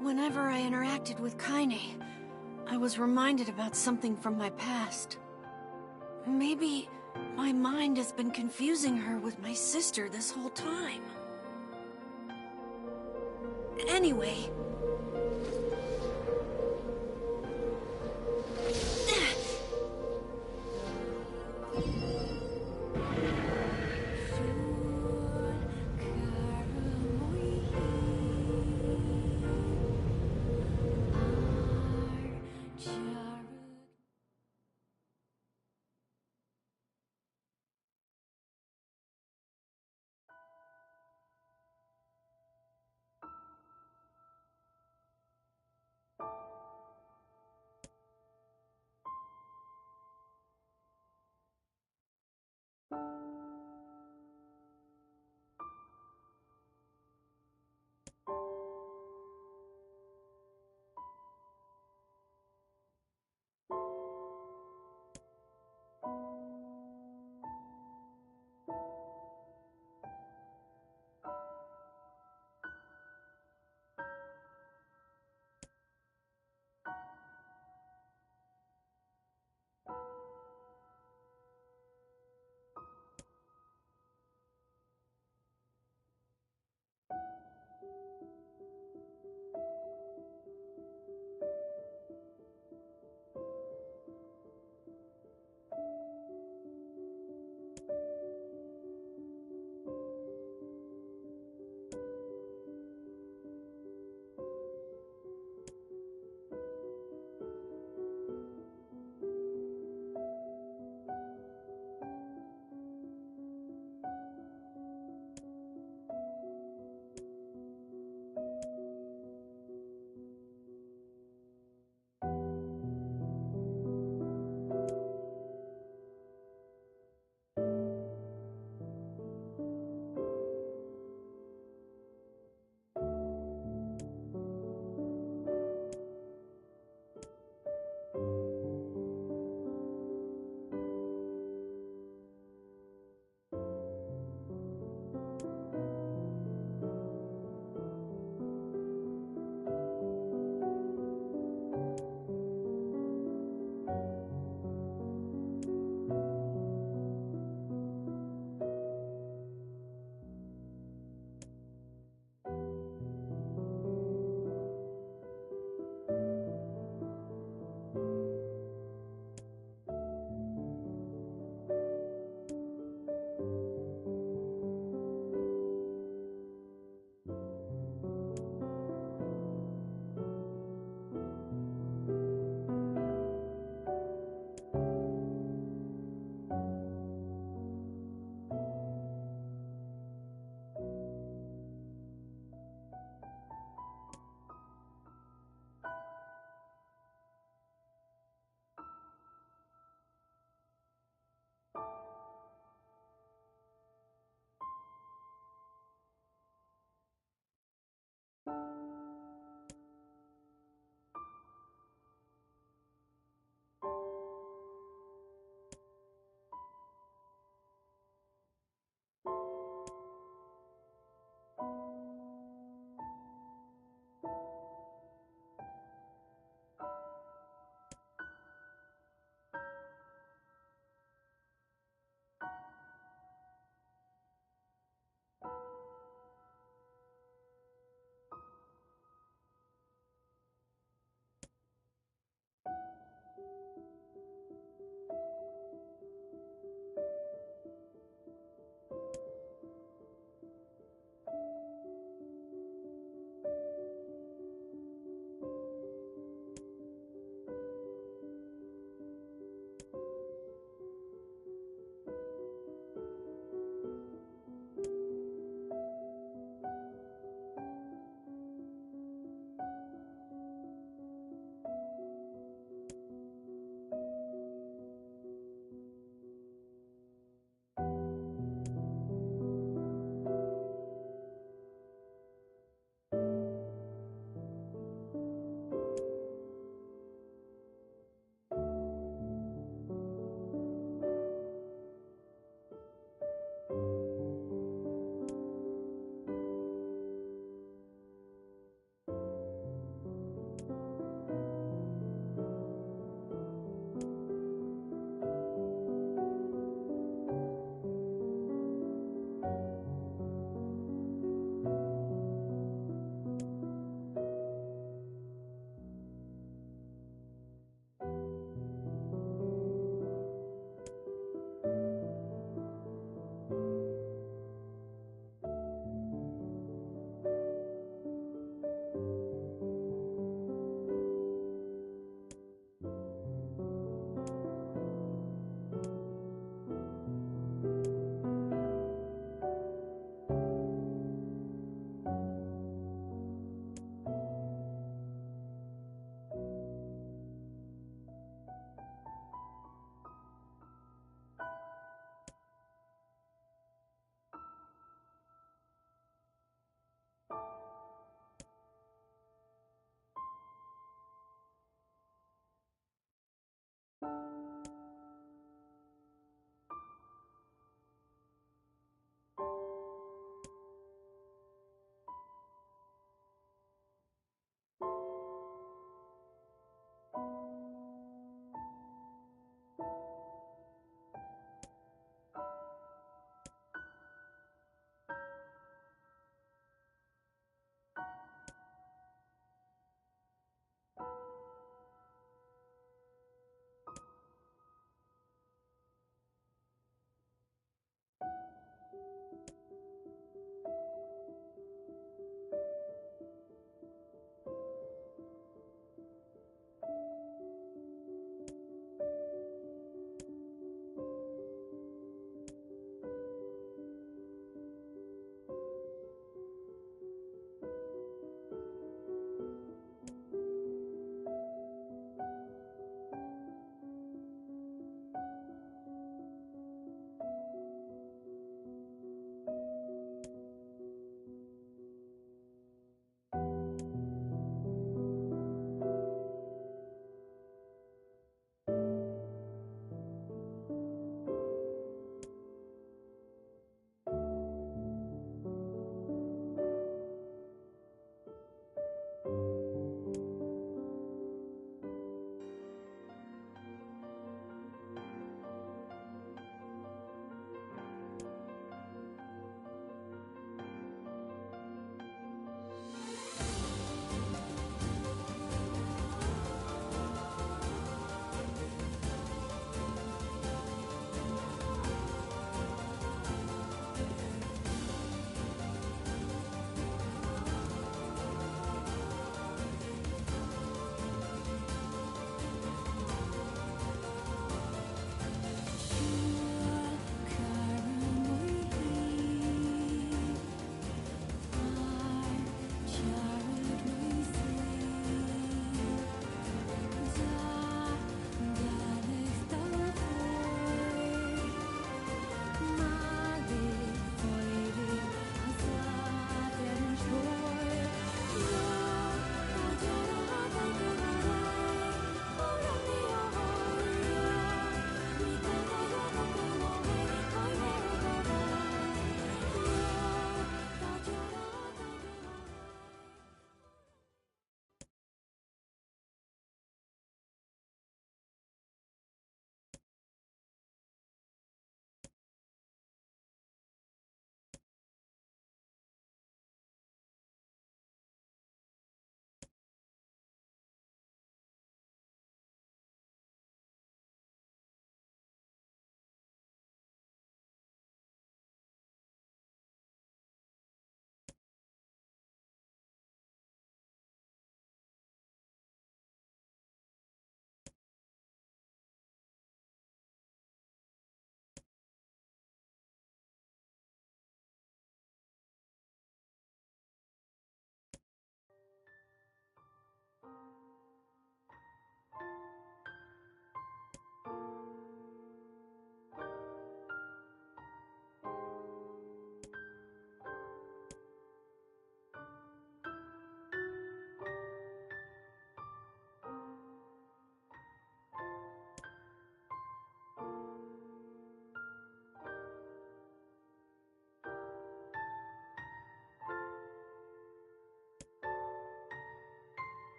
Whenever I interacted with Kaine, I was reminded about something from my past. Maybe my mind has been confusing her with my sister this whole time. Anyway...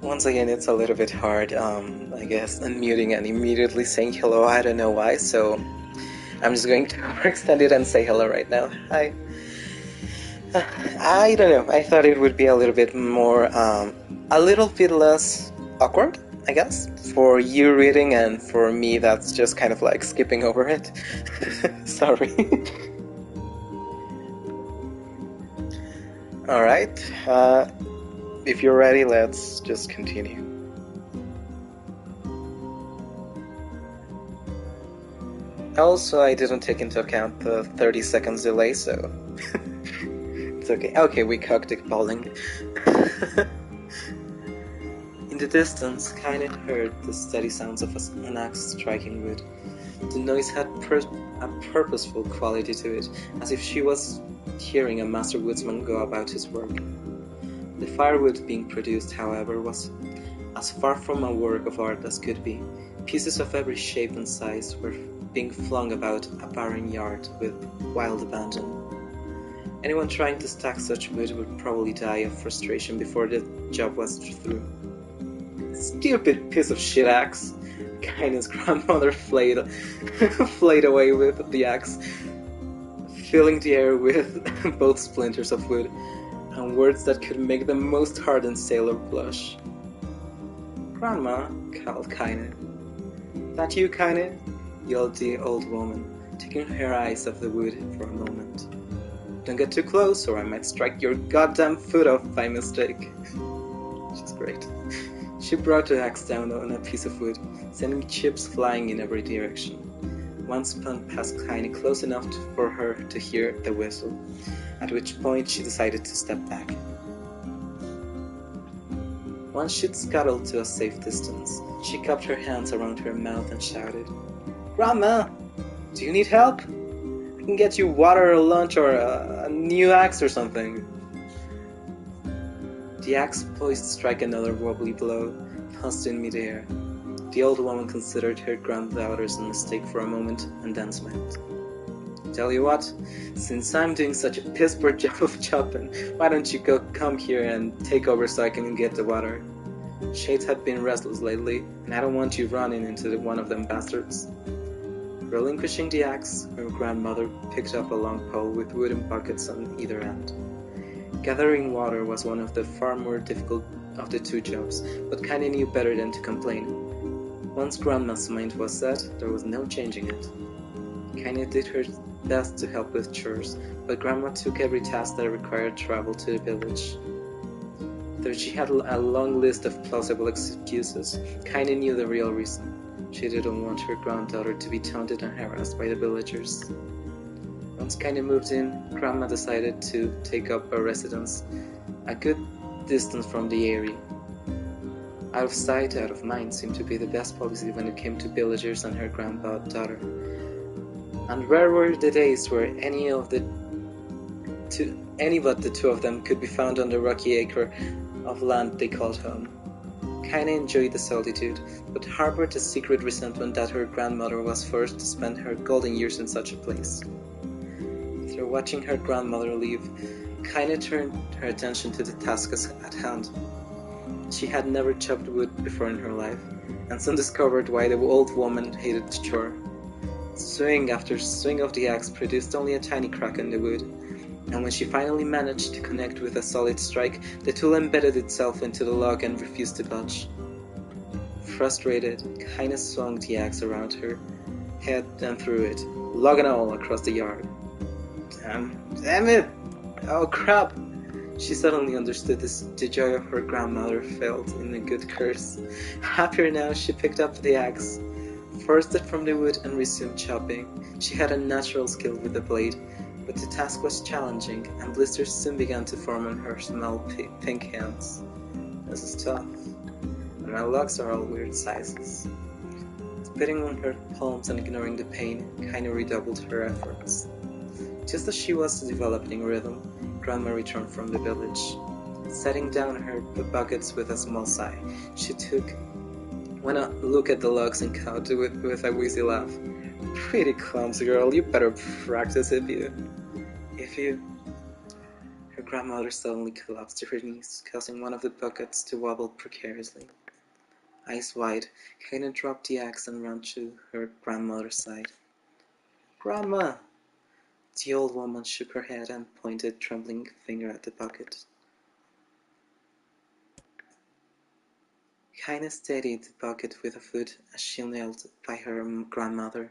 Once again, it's a little bit hard, I guess, unmuting and immediately saying hello. I don't know why, so I'm just going to overextend it and say hello right now. Hi. I don't know. I thought it would be a little bit more, a little bit less awkward, I guess, for you reading, and for me, that's just kind of like skipping over it. Sorry. Alright. If you're ready, let's just continue. Also, I didn't take into account the 30 seconds delay, so it's okay. Okay, we cocked it bowling. In the distance, Kainet heard the steady sounds of an axe striking wood. The noise had a purposeful quality to it, as if she was hearing a master woodsman go about his work. The firewood being produced, however, was as far from a work of art as could be. Pieces of every shape and size were being flung about a barren yard with wild abandon. Anyone trying to stack such wood would probably die of frustration before the job was through. Stupid piece of shit axe! Kainen's grandmother flayed away with the axe, filling the air with both splinters of wood and words that could make the most hardened sailor blush. "Grandma," called Kainen. "That you, Kainen?" yelled the old woman, taking her eyes off the wood for a moment. "Don't get too close, or I might strike your goddamn foot off by mistake." She's great. She brought the axe down on a piece of wood, sending chips flying in every direction. One spun past Kainen close enough for her to hear the whistle, at which point she decided to step back. Once she'd scuttled to a safe distance, she cupped her hands around her mouth and shouted, "Grandma, do you need help? I can get you water or lunch or a new axe or something." The axe poised to strike another wobbly blow, tossed in midair. The old woman considered her granddaughter's mistake for a moment and then smiled. "Tell you what, since I'm doing such a piss-poor job of chopping, why don't you come here and take over so I can get the water? Shades have been restless lately, and I don't want you running into one of them bastards." Relinquishing the axe, her grandmother picked up a long pole with wooden buckets on either end. Gathering water was one of the far more difficult of the two jobs, but Kainen knew better than to complain. Once Grandma's mind was set, there was no changing it. Kainen did her best to help with chores, but Grandma took every task that required travel to the village. Though she had a long list of plausible excuses, Kainen knew the real reason. She didn't want her granddaughter to be taunted and harassed by the villagers. Once Kainen moved in, Grandma decided to take up a residence a good distance from the Aeiou. Out of sight, out of mind seemed to be the best policy when it came to villagers and her granddaughter. And rare were the days where any but the two of them could be found on the rocky acre of land they called home. Kainen enjoyed the solitude, but harbored a secret resentment that her grandmother was forced to spend her golden years in such a place. After watching her grandmother leave, Kainen turned her attention to the tasks at hand. She had never chopped wood before in her life, and soon discovered why the old woman hated the chore. Swing after swing of the axe produced only a tiny crack in the wood, and when she finally managed to connect with a solid strike, the tool embedded itself into the log and refused to budge. Frustrated, Kainen swung the axe around her head and threw it, log and all, across the yard. Damn it! Oh crap! She suddenly understood the joy of her grandmother felt in a good curse. Happier now, she picked up the axe, forced it from the wood and resumed chopping. She had a natural skill with the blade, but the task was challenging, and blisters soon began to form on her small pink hands. This is tough, and my logs are all weird sizes. Spitting on her palms and ignoring the pain, Kainen redoubled her efforts. Just as she was developing rhythm, Grandma returned from the village. Setting down her buckets with a small sigh, she took one look at the logs and counted with a wheezy laugh. "Pretty clumsy girl, you better practice if you..." Her grandmother suddenly collapsed to her knees, causing one of the buckets to wobble precariously. Eyes wide, Kaina dropped the axe and ran to her grandmother's side. "Grandma!" The old woman shook her head and pointed a trembling finger at the bucket. Kaina steadied the bucket with a foot as she knelt by her grandmother.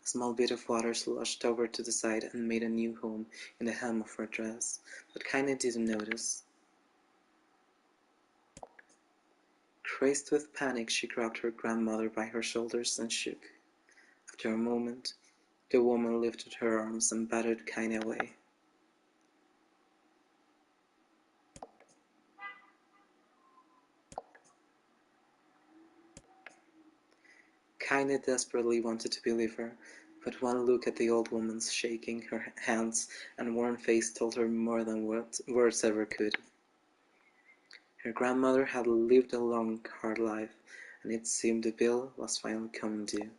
A small bit of water sloshed over to the side and made a new home in the hem of her dress, but Kaina didn't notice. Crazed with panic, she grabbed her grandmother by her shoulders and shook. After a moment, the woman lifted her arms and battered Kaina away. Kaina desperately wanted to believe her, but one look at the old woman's shaking her hands and worn face told her more than words ever could. Her grandmother had lived a long, hard life, and it seemed the bill was finally coming due.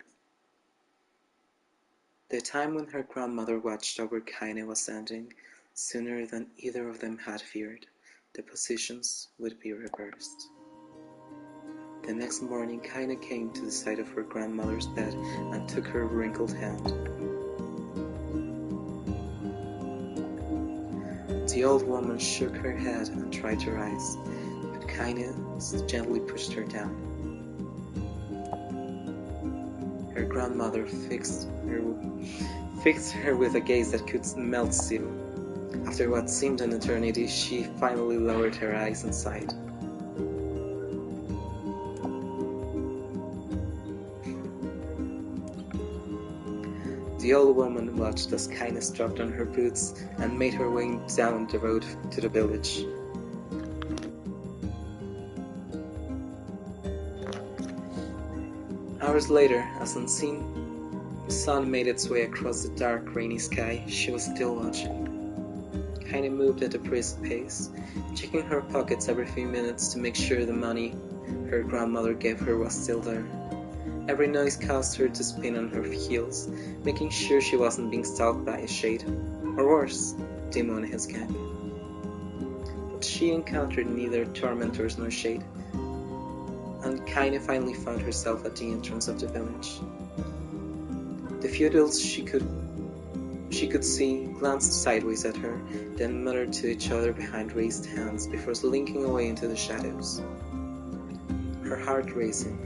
The time when her grandmother watched over Kaina was ending, sooner than either of them had feared. The positions would be reversed. The next morning, Kaina came to the side of her grandmother's bed and took her wrinkled hand. The old woman shook her head and tried to rise, but Kaina gently pushed her down. Her grandmother fixed her with a gaze that could melt steel. After what seemed an eternity, she finally lowered her eyes and sighed. The old woman watched as Kaina strapped on her boots and made her way down the road to the village. Hours later, as unseen, the sun made its way across the dark, rainy sky. She was still watching. Kaina moved at a brisk pace, checking her pockets every few minutes to make sure the money her grandmother gave her was still there. Every noise caused her to spin on her heels, making sure she wasn't being stalked by a shade, or worse, Dimo and his gang. But she encountered neither tormentors nor shade, and Kaina finally found herself at the entrance of the village. The few adults she could see glanced sideways at her, then muttered to each other behind raised hands before slinking away into the shadows. Her heart racing,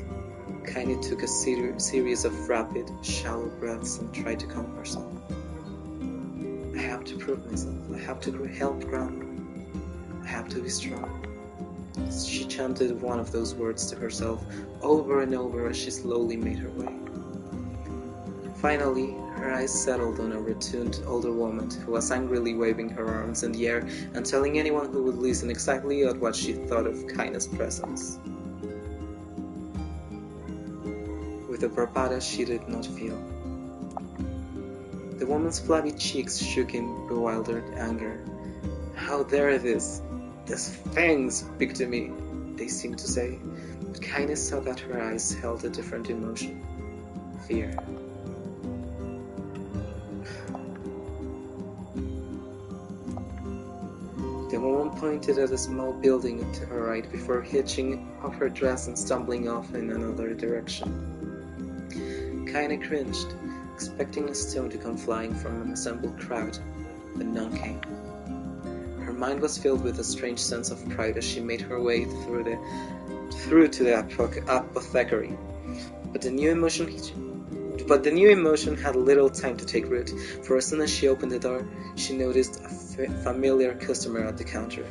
Kaina took a series of rapid, shallow breaths and tried to calm herself. I have to prove myself. I have to help Grandma. I have to be strong. She chanted one of those words to herself over and over as she slowly made her way. Finally, her eyes settled on a rotund older woman who was angrily waving her arms in the air and telling anyone who would listen exactly what she thought of Kaina's presence. With a bravado she did not feel. The woman's flabby cheeks shook in bewildered anger. How dare these things speak to me, they seemed to say, but Kaina saw that her eyes held a different emotion. Fear. The woman pointed at a small building to her right before hitching off her dress and stumbling off in another direction. Kaina cringed, expecting a stone to come flying from an assembled crowd, but none came. Her mind was filled with a strange sense of pride as she made her way through to the apothecary, but the new emotion had little time to take root, for as soon as she opened the door, she noticed a familiar customer at the counter.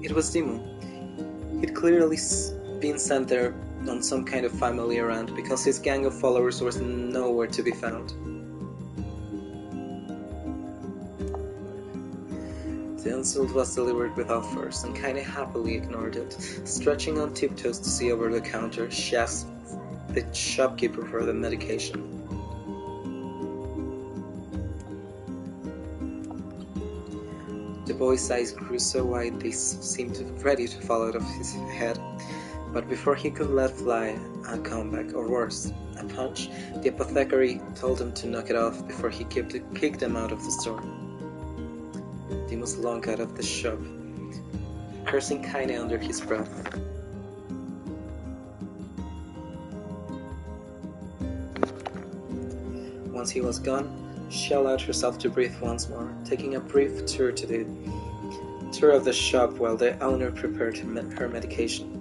It was Dimo. He'd clearly been sent there on some kind of family errand because his gang of followers was nowhere to be found. The insult was delivered without force, and Kaina happily ignored it. Stretching on tiptoes to see over the counter, she asked the shopkeeper for the medication. The boy's eyes grew so wide they seemed ready to fall out of his head. But before he could let fly a comeback, or worse, a punch, the apothecary told him to knock it off before he kicked them out of the store. They must slunk out of the shop, cursing Kaine under his breath. Once he was gone, she allowed herself to breathe once more, taking a brief tour of the shop while the owner prepared her medication.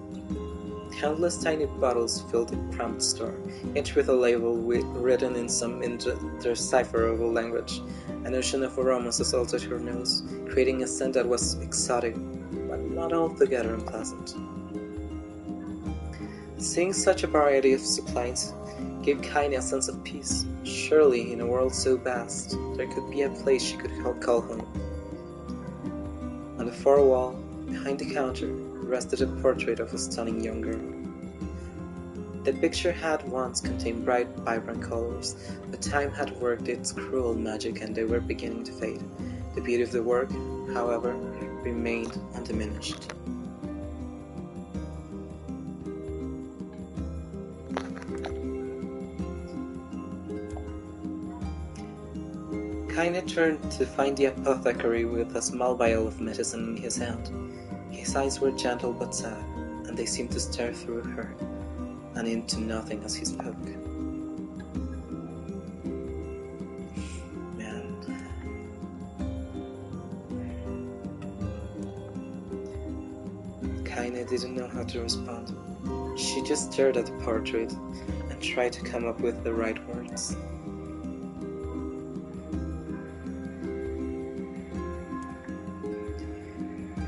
Countless tiny bottles filled the cramped store, each with a label written in some indecipherable language. An ocean of aromas assaulted her nose, creating a scent that was exotic, but not altogether unpleasant. Seeing such a variety of supplies gave Kaine a sense of peace. Surely, in a world so vast, there could be a place she could call home. On the far wall, behind the counter, rested a portrait of a stunning young girl. The picture had once contained bright, vibrant colors, but time had worked its cruel magic and they were beginning to fade. The beauty of the work, however, remained undiminished. Kaine turned to find the apothecary with a small vial of medicine in his hand. His eyes were gentle but sad, and they seemed to stare through her and into nothing as he spoke. Man. Kaine didn't know how to respond. She just stared at the portrait and tried to come up with the right words.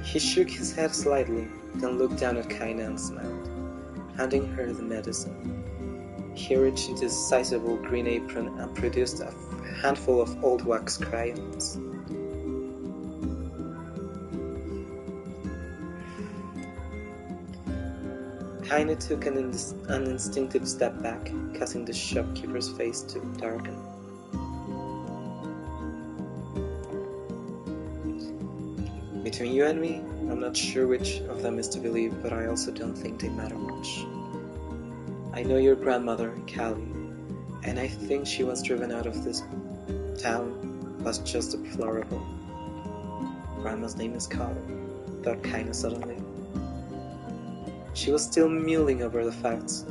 He shook his head slightly, then looked down at Kaine and smiled, handing her the medicine. He reached into his sizable green apron and produced a handful of old wax crayons. Kaine took an instinctive step back, causing the shopkeeper's face to darken. Between you and me, I'm not sure which of them is to believe, but I also don't think they matter much. I know your grandmother, Callie, and I think she was driven out of this town was just deplorable. Grandma's name is Callie, thought Kaine suddenly. She was still mulling over the facts.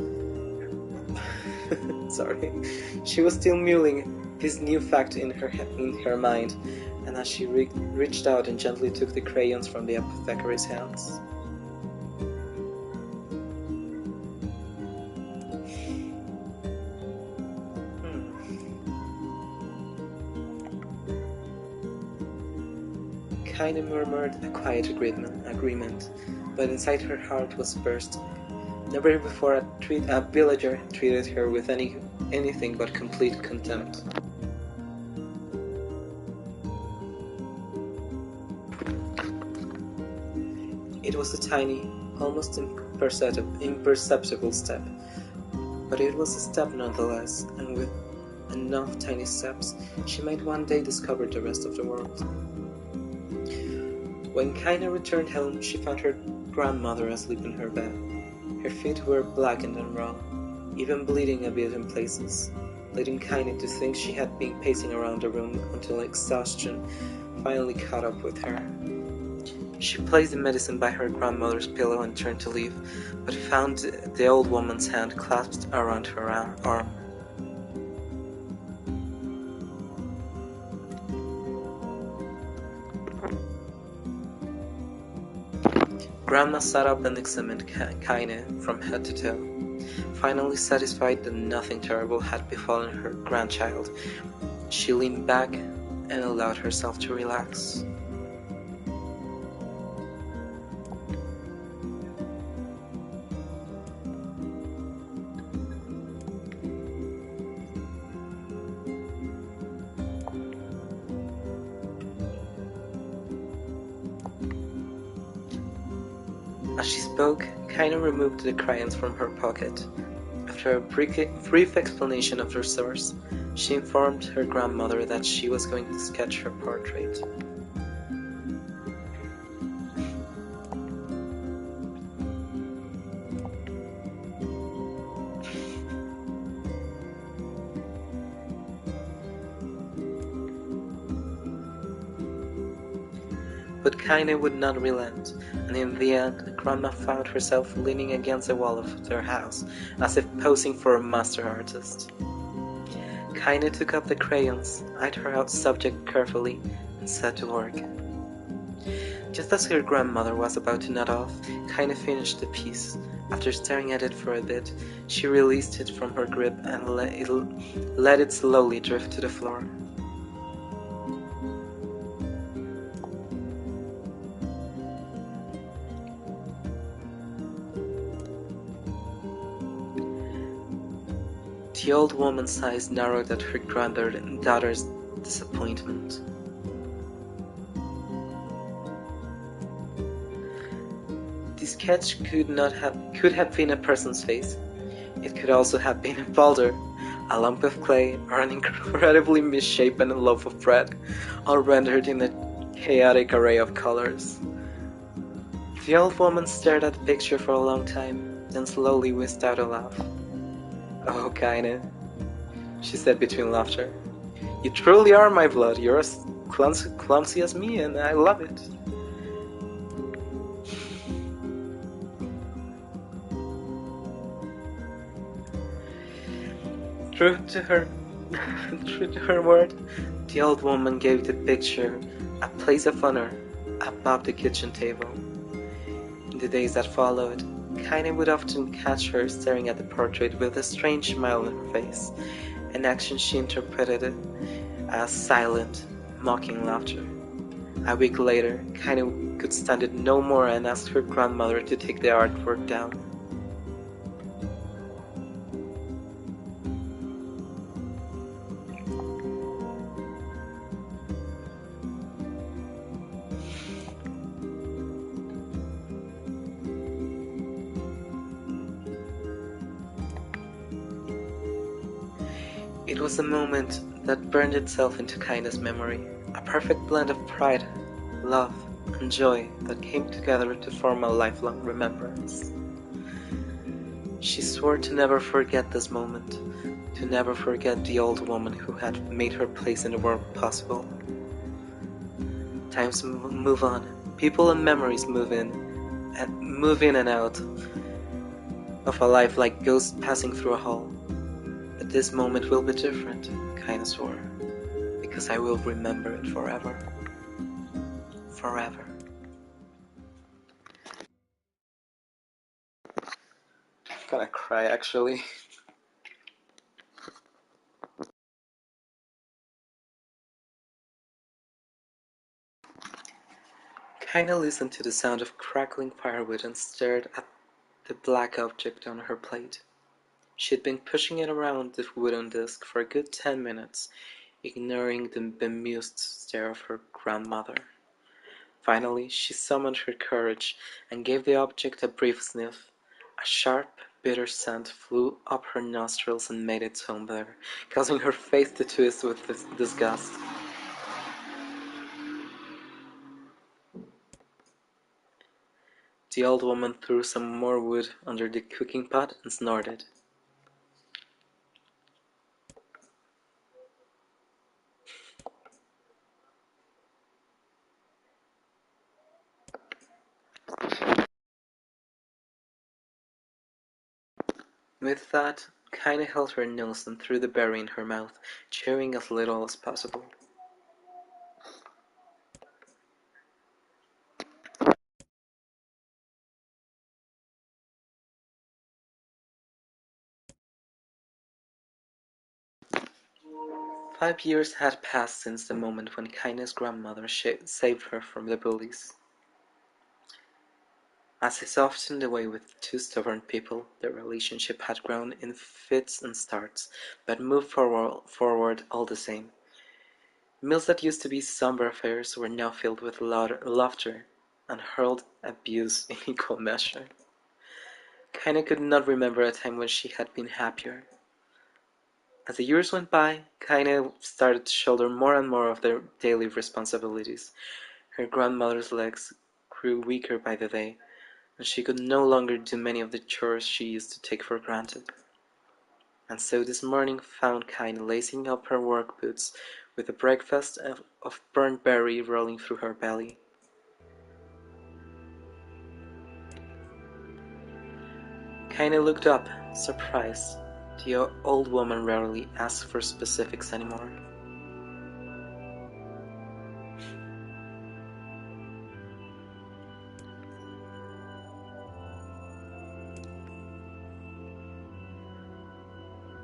She was still mulling this new fact in her mind, and as she reached out and gently took the crayons from the apothecary's hands. Kaine murmured a quiet agreement, but inside her heart was bursting. Never before a villager treated her with anything but complete contempt. It was a tiny, almost imperceptible step, but it was a step nonetheless, and with enough tiny steps, she might one day discover the rest of the world. When Kaine returned home, she found her grandmother asleep in her bed. Her feet were blackened and raw, even bleeding a bit in places, leading Kaine to think she had been pacing around the room until exhaustion finally caught up with her. She placed the medicine by her grandmother's pillow and turned to leave, but found the old woman's hand clasped around her arm. Grandma sat up and examined Kaine from head to toe. Finally satisfied that nothing terrible had befallen her grandchild, she leaned back and allowed herself to relax. As she spoke, Kaine removed the crayons from her pocket. After a brief explanation of their source, she informed her grandmother that she was going to sketch her portrait. But Kaine would not relent, and in the end, Grandma found herself leaning against the wall of their house, as if posing for a master artist. Kaine took up the crayons, eyed her subject carefully, and set to work. Just as her grandmother was about to nod off, Kaine finished the piece. After staring at it for a bit, she released it from her grip and let it slowly drift to the floor. The old woman's eyes narrowed at her granddaughter's disappointment. The sketch could have been a person's face. It could also have been a boulder, a lump of clay, or an incredibly misshapen loaf of bread, all rendered in a chaotic array of colors. The old woman stared at the picture for a long time, then slowly whisked out a laugh. "Oh, Kaine," she said between laughter. "You truly are my blood. You're as clumsy as me, and I love it." True to her word, the old woman gave the picture a place of honor above the kitchen table. In the days that followed, Kaine would often catch her staring at the portrait with a strange smile on her face, an action she interpreted as silent, mocking laughter. A week later, Kaine could stand it no more and asked her grandmother to take the artwork down. It was a moment that burned itself into Kaine's memory, a perfect blend of pride, love, and joy that came together to form a lifelong remembrance. She swore to never forget this moment, to never forget the old woman who had made her place in the world possible. Times move on, people and memories move in and out of a life like ghosts passing through a hall. But this moment will be different, Kaine swore, because I will remember it forever. Forever. I'm gonna cry actually. Kaine listened to the sound of crackling firewood and stared at the black object on her plate. She had been pushing it around the wooden disc for a good 10 minutes, ignoring the bemused stare of her grandmother. Finally, she summoned her courage and gave the object a brief sniff. A sharp, bitter scent flew up her nostrils and made its home there, causing her face to twist with disgust. The old woman threw some more wood under the cooking pot and snorted. With that, Kaine held her nose and threw the berry in her mouth, chewing as little as possible. "5 years had passed since the moment when Kaine's grandmother saved her from the bullies. As is often the way with two stubborn people, their relationship had grown in fits and starts, but moved forward all the same. Meals that used to be somber affairs were now filled with laughter and hurled abuse in equal measure. Kaine could not remember a time when she had been happier. As the years went by, Kaine started to shoulder more and more of their daily responsibilities. Her grandmother's legs grew weaker by the day, and she could no longer do many of the chores she used to take for granted. And so this morning found Kaine lacing up her work boots with a breakfast of burnt berry rolling through her belly. Kaine looked up, surprised. The old woman rarely asked for specifics anymore.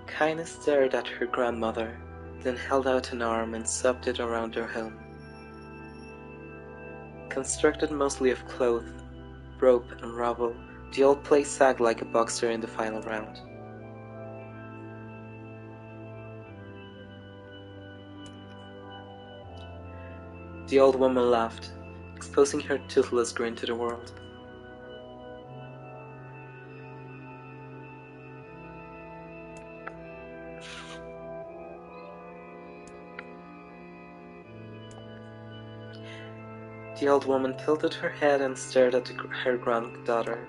Kaine stared at her grandmother, then held out an arm and swept it around her helm. Constructed mostly of cloth, rope and rubble, the old place sagged like a boxer in the final round. The old woman laughed, exposing her toothless grin to the world. The old woman tilted her head and stared at her granddaughter.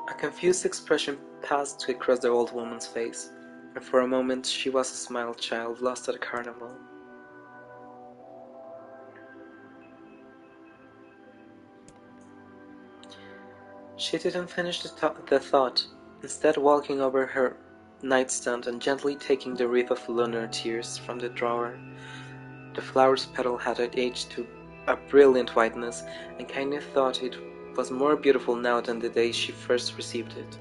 A confused expression passed across the old woman's face, and for a moment she was a smiled child lost at a carnival. She didn't finish the thought, instead walking over her nightstand and gently taking the wreath of lunar tears from the drawer. The flower's petal had aged to a brilliant whiteness, and Kaine thought it was more beautiful now than the day she first received it.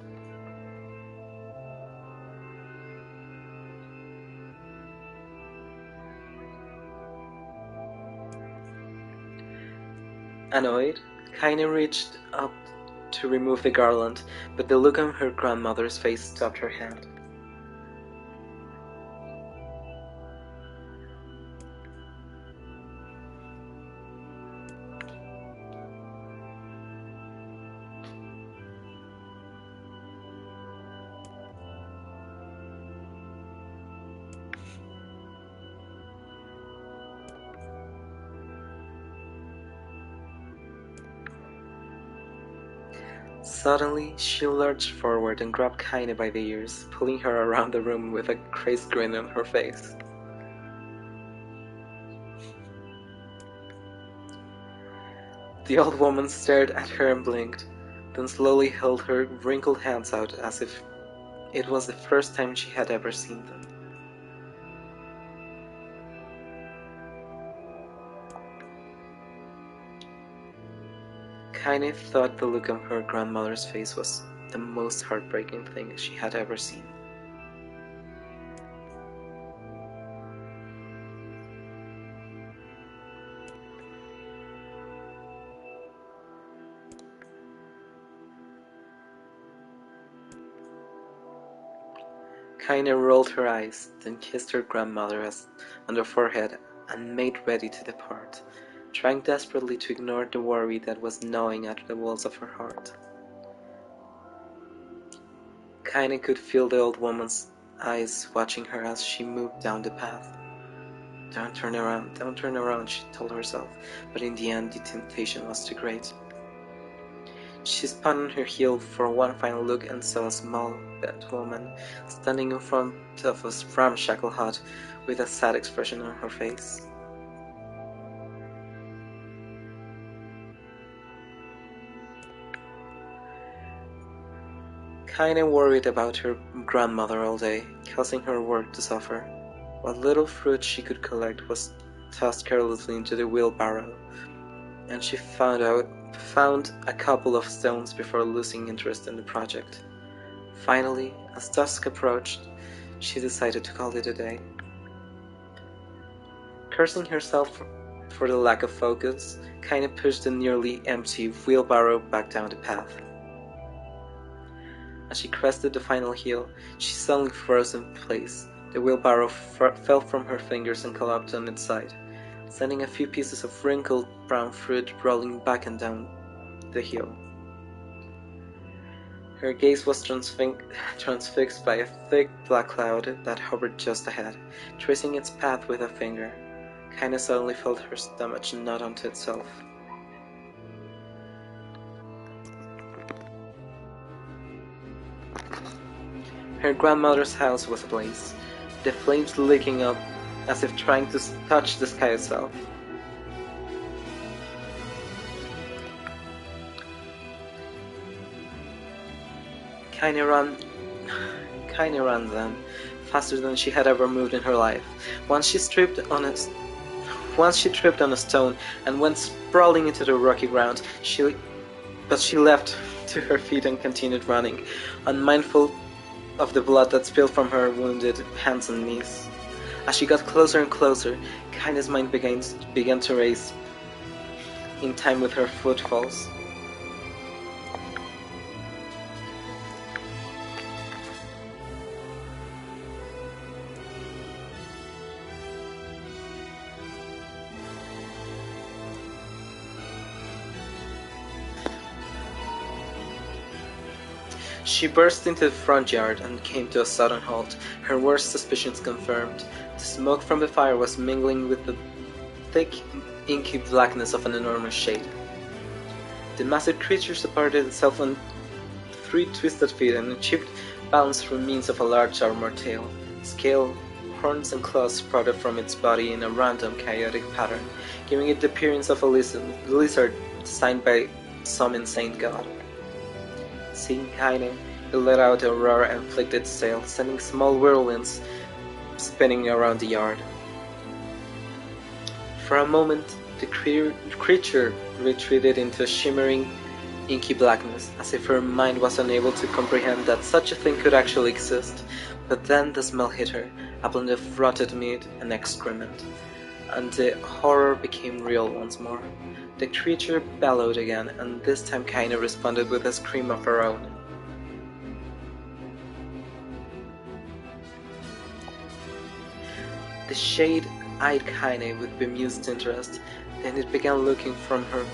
Annoyed, Kaine reached up to remove the garland, but the look on her grandmother's face stopped her hand. Suddenly, she lurched forward and grabbed Kaine by the ears, pulling her around the room with a crazed grin on her face. The old woman stared at her and blinked, then slowly held her wrinkled hands out as if it was the first time she had ever seen them. Kaine thought the look on her grandmother's face was the most heartbreaking thing she had ever seen. Kaine rolled her eyes, then kissed her grandmother on the forehead and made ready to depart, trying desperately to ignore the worry that was gnawing at the walls of her heart. Kaine could feel the old woman's eyes watching her as she moved down the path. Don't turn around, she told herself, but in the end the temptation was too great. She spun on her heel for one final look and saw a small, bent woman standing in front of a ramshackle hut with a sad expression on her face. Kaine worried about her grandmother all day, causing her work to suffer. What little fruit she could collect was tossed carelessly into the wheelbarrow, and she found a couple of stones before losing interest in the project. Finally, as dusk approached, she decided to call it a day. Cursing herself for the lack of focus, Kaine pushed the nearly empty wheelbarrow back down the path. As she crested the final hill, she suddenly froze in place. The wheelbarrow fell from her fingers and collapsed on its side, sending a few pieces of wrinkled brown fruit rolling back and down the hill. Her gaze was transfixed by a thick black cloud that hovered just ahead, tracing its path with a finger. Kaine suddenly felt her stomach knot onto itself. Her grandmother's house was ablaze, the flames licking up as if trying to touch the sky itself. Kaine ran then, faster than she had ever moved in her life. Once she tripped on a stone and went sprawling into the rocky ground, but she leapt to her feet and continued running, unmindful of the blood that spilled from her wounded hands and knees. As she got closer and closer, Kaine's mind began to race in time with her footfalls. She burst into the front yard and came to a sudden halt, her worst suspicions confirmed. The smoke from the fire was mingling with the thick, inky blackness of an enormous shade. The massive creature supported itself on 3 twisted feet and achieved balance through means of a large armored tail. Scale, horns and claws sprouted from its body in a random, chaotic pattern, giving it the appearance of a lizard designed by some insane god. Seeing Kaine, it let out a roar and flicked its tail, sending small whirlwinds spinning around the yard. For a moment, the creature retreated into a shimmering, inky blackness, as if her mind was unable to comprehend that such a thing could actually exist. But then the smell hit her, a blend of rotted meat and excrement, and the horror became real once more. The creature bellowed again, and this time Kaine responded with a scream of her own. The shade eyed Kaine with bemused interest, then it began looking from her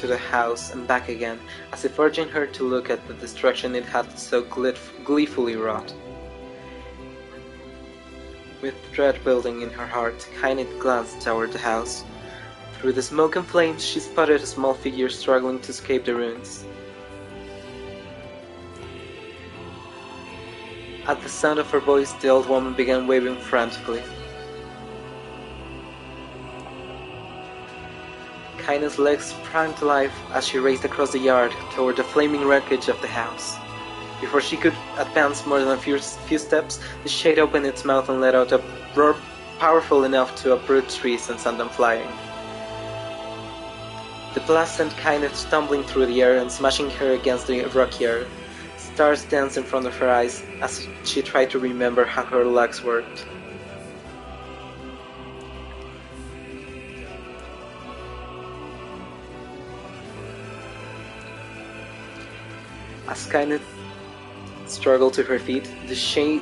to the house and back again, as if urging her to look at the destruction it had so gleefully wrought. With dread building in her heart, Kaine glanced toward the house. Through the smoke and flames, she spotted a small figure struggling to escape the ruins. At the sound of her voice, the old woman began waving frantically. Kaine's legs sprang to life as she raced across the yard toward the flaming wreckage of the house. Before she could advance more than a few steps, the shade opened its mouth and let out a roar powerful enough to uproot trees and send them flying. The blast sent Kaine stumbling through the air and smashing her against the rocky earth. Stars danced in front of her eyes as she tried to remember how her legs worked. As Kaine struggled to her feet, the shade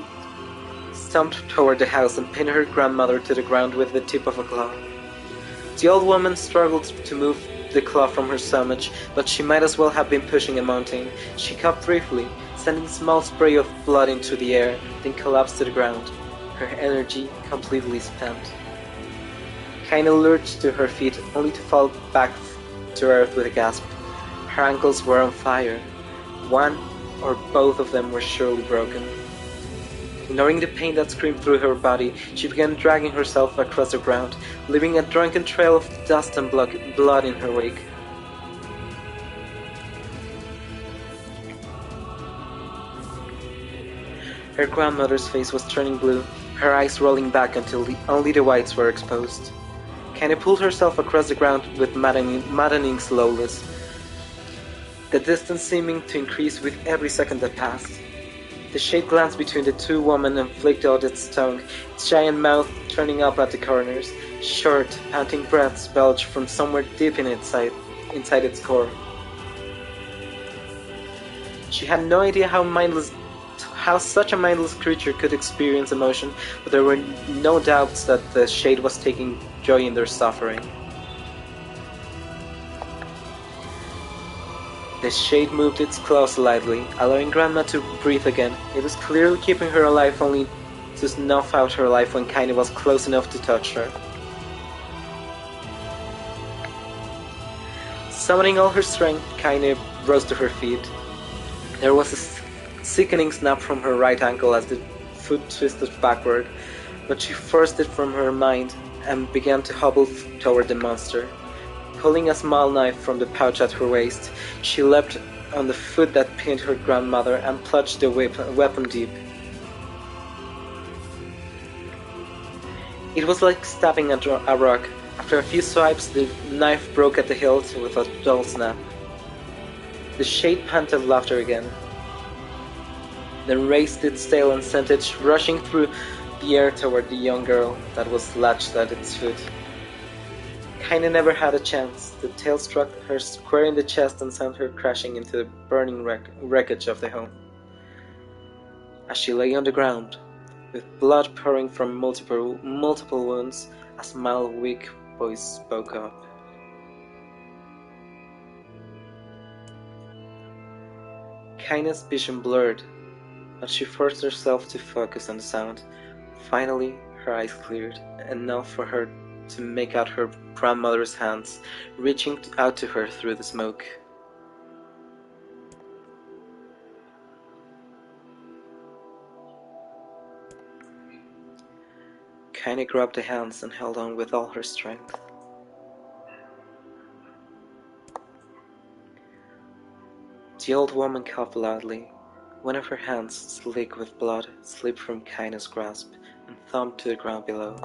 stumped toward the house and pinned her grandmother to the ground with the tip of a claw. The old woman struggled to move the claw from her stomach, but she might as well have been pushing a mountain. She coughed briefly, sending a small spray of blood into the air, then collapsed to the ground, her energy completely spent. Kaine lurched to her feet, only to fall back to earth with a gasp. Her ankles were on fire. One or both of them were surely broken. Ignoring the pain that screamed through her body, she began dragging herself across the ground, leaving a drunken trail of dust and blood in her wake. Her grandmother's face was turning blue, her eyes rolling back until only the whites were exposed. Kaine pulled herself across the ground with maddening slowness, the distance seeming to increase with every second that passed. The shade glanced between the two women and flicked out its tongue, its giant mouth turning up at the corners. Short, panting breaths belched from somewhere deep inside its core. She had no idea how such a mindless creature could experience emotion, but there were no doubts that the shade was taking joy in their suffering. The shade moved its claws lightly, allowing Grandma to breathe again. It was clearly keeping her alive, only to snuff out her life when Kaine was close enough to touch her. Summoning all her strength, Kaine rose to her feet. There was a sickening snap from her right ankle as the foot twisted backward, but she forced it from her mind and began to hobble toward the monster. Pulling a small knife from the pouch at her waist, she leapt on the foot that pinned her grandmother and plunged the weapon deep. It was like stabbing at a rock. After a few swipes, the knife broke at the hilt with a dull snap. The shade panted laughter again, then raised its tail and sent it rushing through the air toward the young girl that was latched at its foot. Kaine never had a chance. The tail struck her square in the chest and sent her crashing into the burning wreckage of the home. As she lay on the ground, with blood pouring from multiple wounds, a small, weak voice spoke up. Kaine's vision blurred, but she forced herself to focus on the sound. Finally, her eyes cleared, enough for her to make out her grandmother's hands reaching out to her through the smoke. Kaine grabbed the hands and held on with all her strength. The old woman coughed loudly. One of her hands, slick with blood, slipped from Kaine's grasp and thumped to the ground below.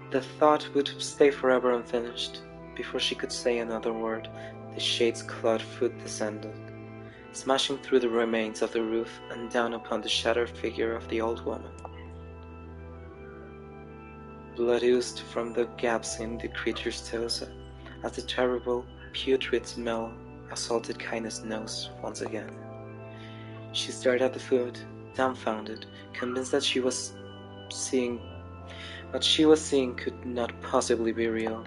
The thought would stay forever unfinished. Before she could say another word, the shade's clawed foot descended, smashing through the remains of the roof and down upon the shattered figure of the old woman. Blood oozed from the gaps in the creature's toes as the terrible, putrid smell assaulted Kaine's nose once again. She stared at the foot, dumbfounded, convinced that what she was seeing could not possibly be real.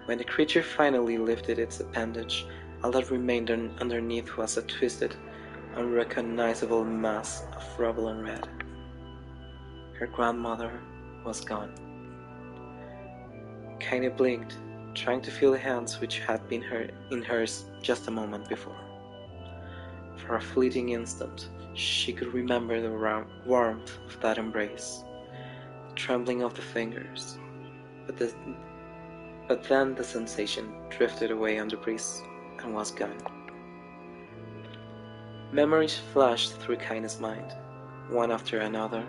When the creature finally lifted its appendage, all that remained underneath was a twisted, unrecognizable mass of rubble and red. Her grandmother was gone. Kaine blinked, trying to feel the hands which had been in hers just a moment before. For a fleeting instant, she could remember the warmth of that embrace, the trembling of the fingers, but then the sensation drifted away on the breeze and was gone. Memories flashed through Kaine's mind, one after another,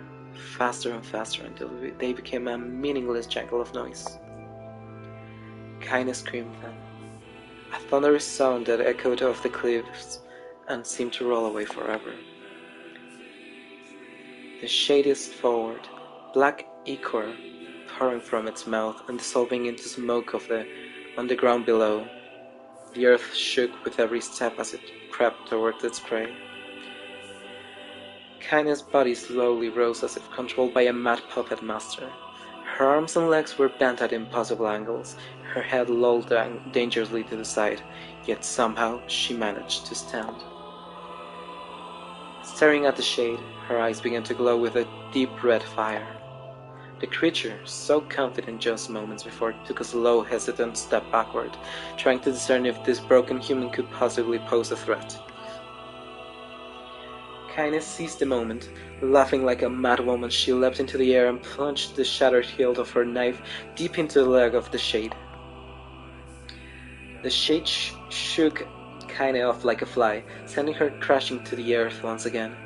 faster and faster until they became a meaningless jangle of noise. Kaine screamed then, a thunderous sound that echoed off the cliffs and seemed to roll away forever. The shade hissed forward, black ichor pouring from its mouth and dissolving into smoke on the ground below. The earth shook with every step as it crept towards its prey. Kaine's body slowly rose as if controlled by a mad puppet master. Her arms and legs were bent at impossible angles, her head lolled dangerously to the side, yet somehow she managed to stand. Staring at the shade, her eyes began to glow with a deep red fire. The creature, so confident just moments before, took a slow, hesitant step backward, trying to discern if this broken human could possibly pose a threat. Kaine seized the moment. Laughing like a mad woman, she leapt into the air and plunged the shattered hilt of her knife deep into the leg of the shade. The shade shook Kaine off like a fly, sending her crashing to the earth once again.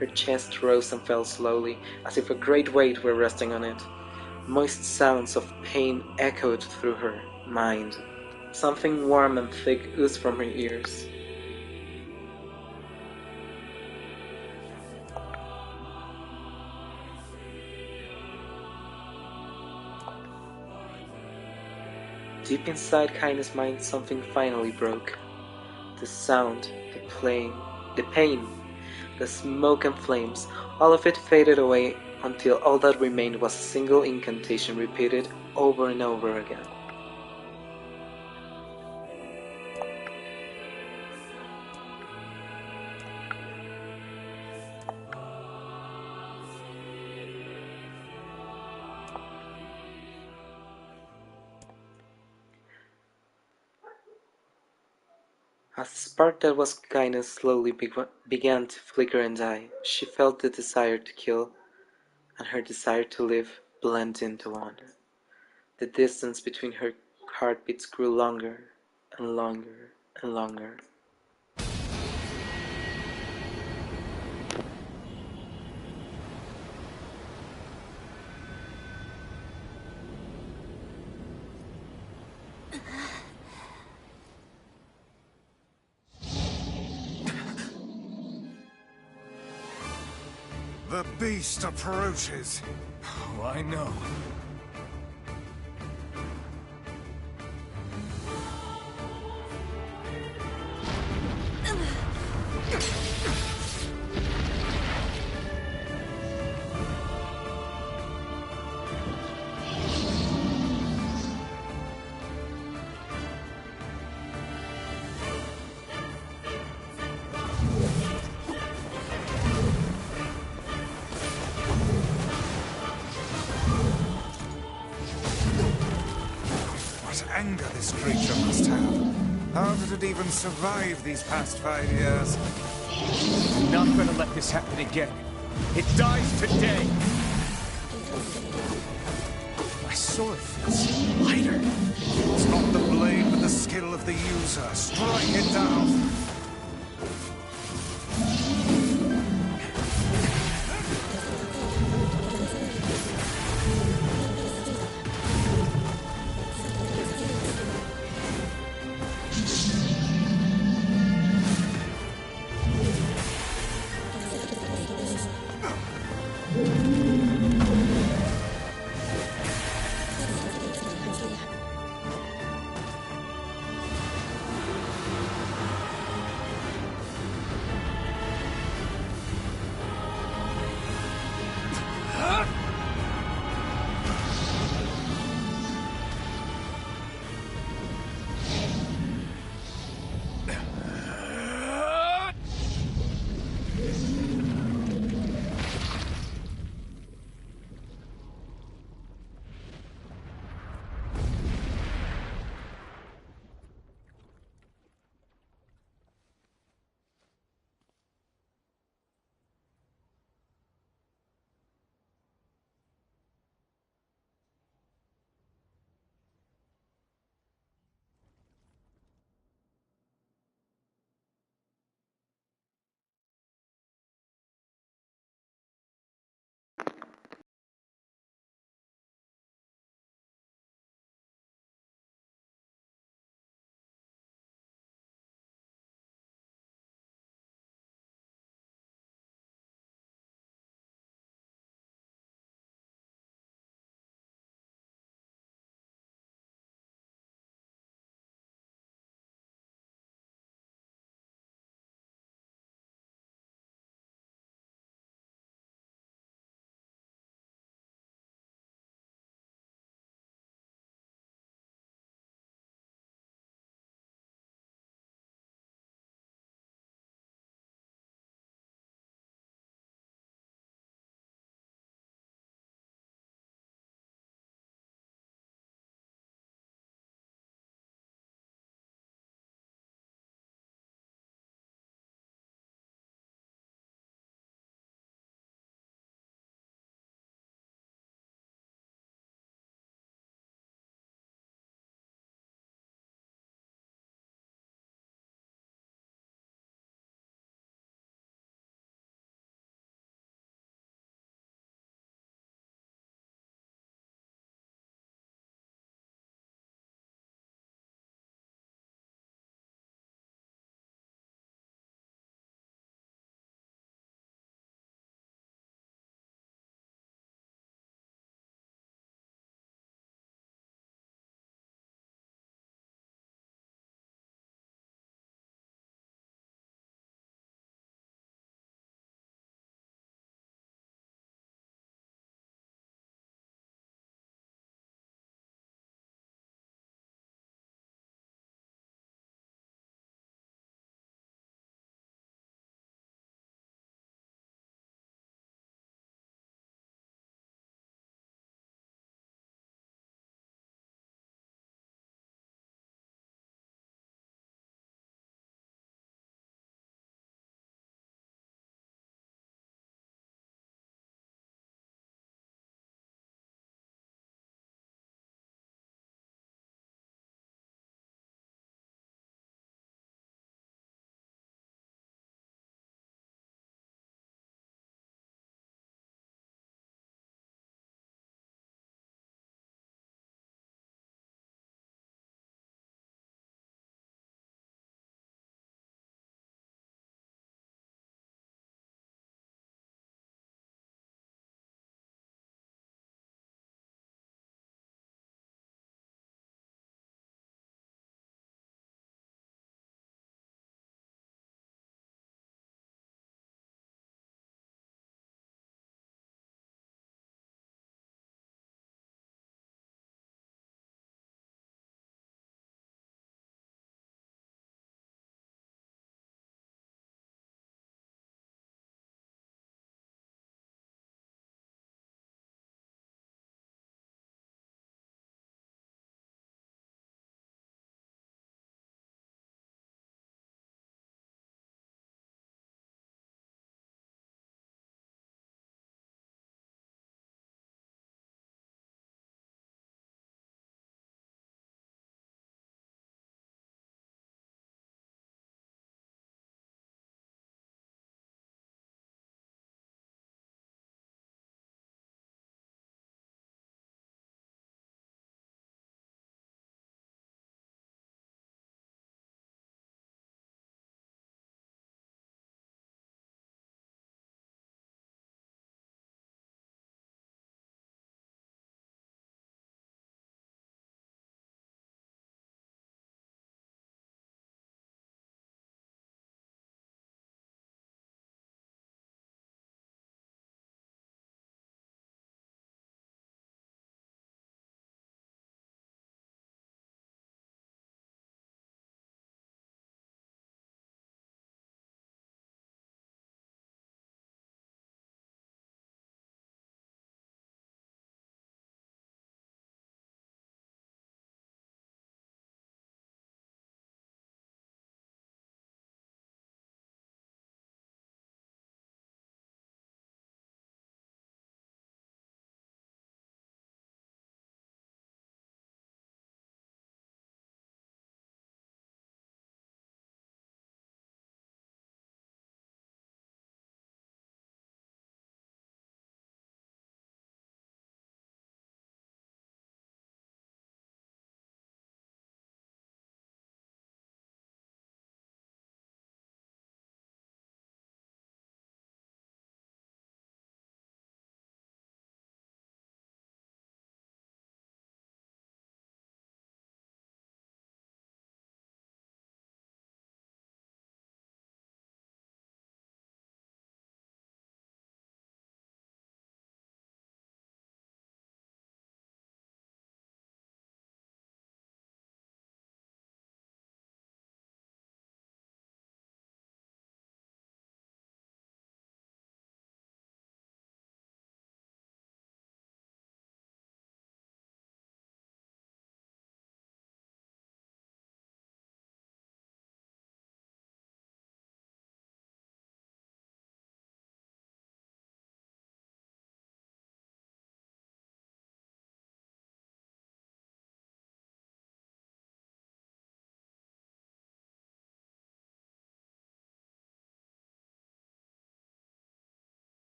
Her chest rose and fell slowly, as if a great weight were resting on it. Moist sounds of pain echoed through her mind. Something warm and thick oozed from her ears. Deep inside Kaine's mind, something finally broke. The sound, the pain, the smoke and flames, all of it faded away until all that remained was a single incantation repeated over and over again. As the spark that was kindness slowly began to flicker and die, she felt the desire to kill and her desire to live blend into one. The distance between her heartbeats grew longer and longer and longer. The beast approaches. Oh, I know. What anger this creature must have. How did it even survive these past 5 years? I'm not gonna let this happen again. It dies today! My sword feels lighter. It's not the blade, but the skill of the user. Strike it down.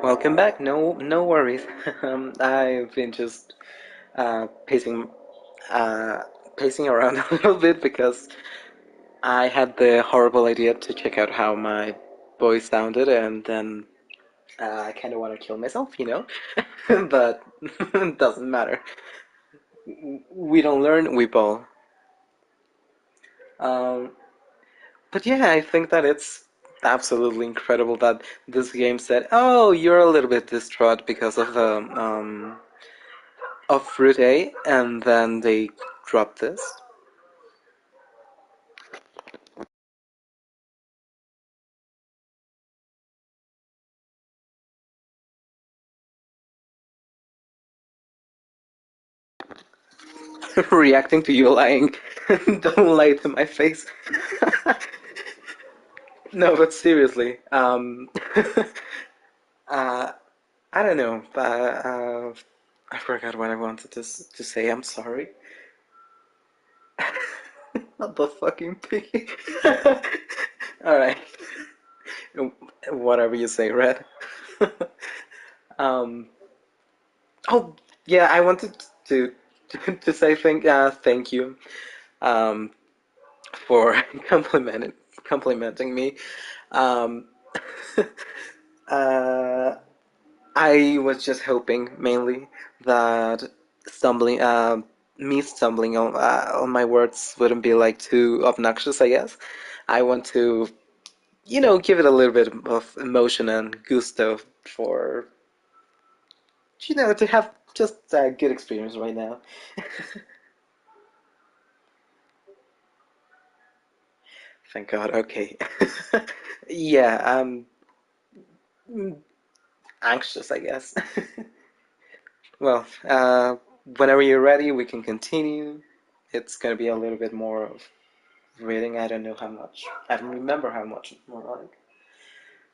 Welcome back. No worries. I've been just pacing uh, pacing around a little bit because I had the horrible idea to check out how my voice sounded, and then I kind of want to kill myself, but it doesn't matter. We don't learn, we ball. Um, but yeah, I think that it's absolutely incredible that this game said, "Oh, you're a little bit distraught because of Route A," and then they dropped this. Reacting to you lying. Don't lie to my face. No, but seriously, uh, I don't know. I forgot what I wanted to say. I'm sorry. Not the fucking piggy. All right. Whatever you say, Red. um. Oh, yeah. I wanted to say thank you. Um. For complimenting me. Um. uh. I was just hoping mainly that stumbling, me stumbling on my words wouldn't be like too obnoxious, I guess. I want to, give it a little bit of emotion and gusto for, to have just a good experience right now. Thank God. Okay. Yeah, I'm anxious, I guess. Well, whenever you're ready, we can continue. It's gonna be a little bit more of reading. I don't know how much. I don't remember how much more like.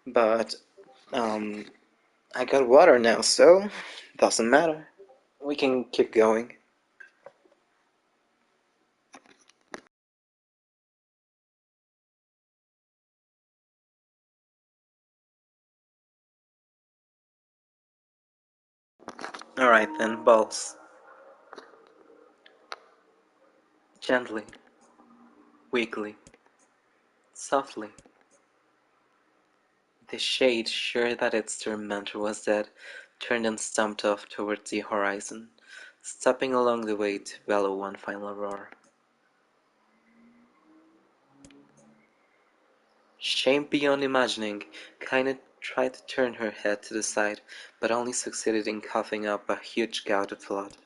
But um, I got water now, so doesn't matter. We can keep going. All right then, balls. Gently, weakly, softly. The shade, sure that its tormentor was dead, turned and stumped off towards the horizon, stopping along the way to bellow one final roar. Shamed beyond imagining, Kaine tried to turn her head to the side, but only succeeded in coughing up a huge gout of blood.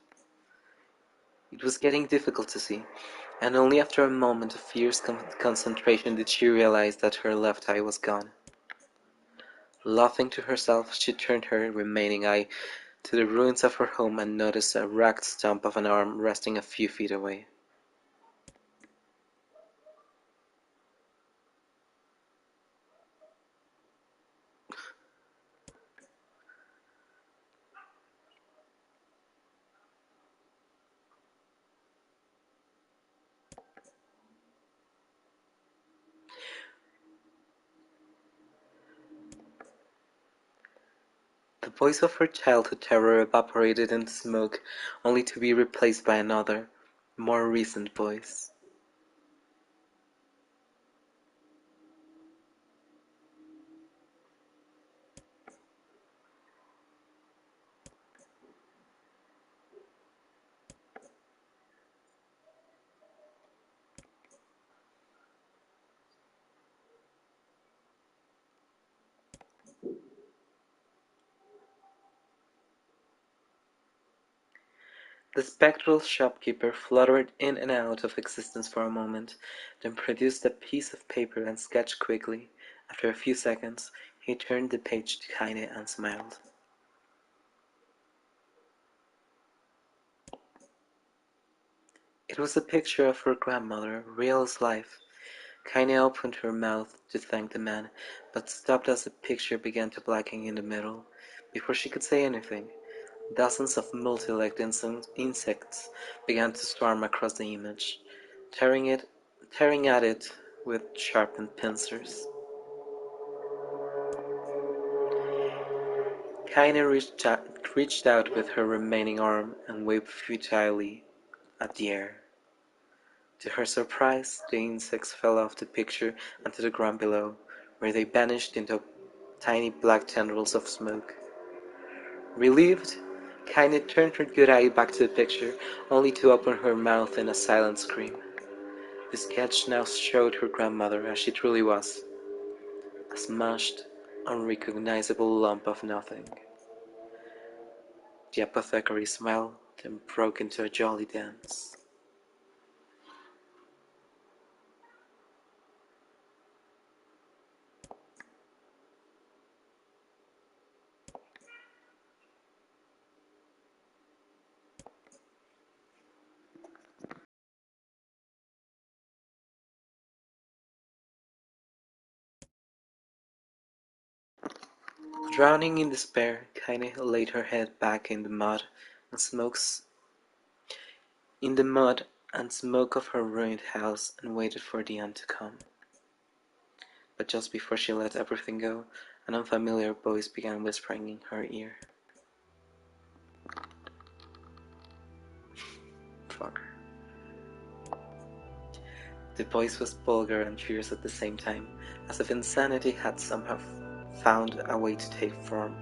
It was getting difficult to see, and only after a moment of fierce concentration did she realize that her left eye was gone. Laughing to herself, she turned her remaining eye to the ruins of her home and noticed a ragged stump of an arm resting a few feet away. The voice of her childhood terror evaporated into smoke, only to be replaced by another, more recent voice. The spectral shopkeeper fluttered in and out of existence for a moment, then produced a piece of paper and sketched quickly. After a few seconds, he turned the page to Kaine and smiled. It was a picture of her grandmother, real as life. Kaine opened her mouth to thank the man, but stopped as the picture began to blacken in the middle. Before she could say anything, dozens of multi-legged insects began to swarm across the image, tearing at it with sharpened pincers. Kaine reached out with her remaining arm and waved futilely at the air. To her surprise, the insects fell off the picture and to the ground below, where they vanished into tiny black tendrils of smoke. Relieved, Kaine turned her good eye back to the picture, only to open her mouth in a silent scream. The sketch now showed her grandmother as she truly was, a smashed, unrecognizable lump of nothing. The apothecary smiled, then broke into a jolly dance. Drowning in despair, Kaine laid her head back in the mud and smoke of her ruined house and waited for the end to come. But just before she let everything go, an unfamiliar voice began whispering in her ear. Fucker. The voice was vulgar and fierce at the same time, as if insanity had somehow found a way to take form.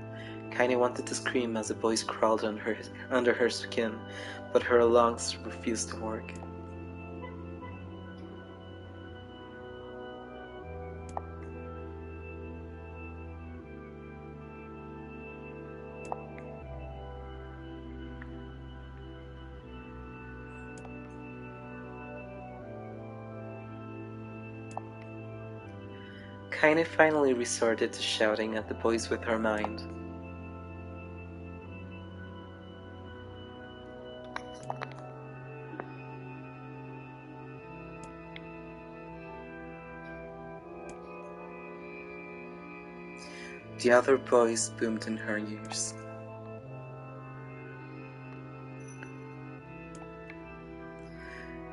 Kaine wanted to scream as the voice crawled under her skin, but her lungs refused to work. Kaine finally resorted to shouting at the voice with her mind. The other voice boomed in her ears.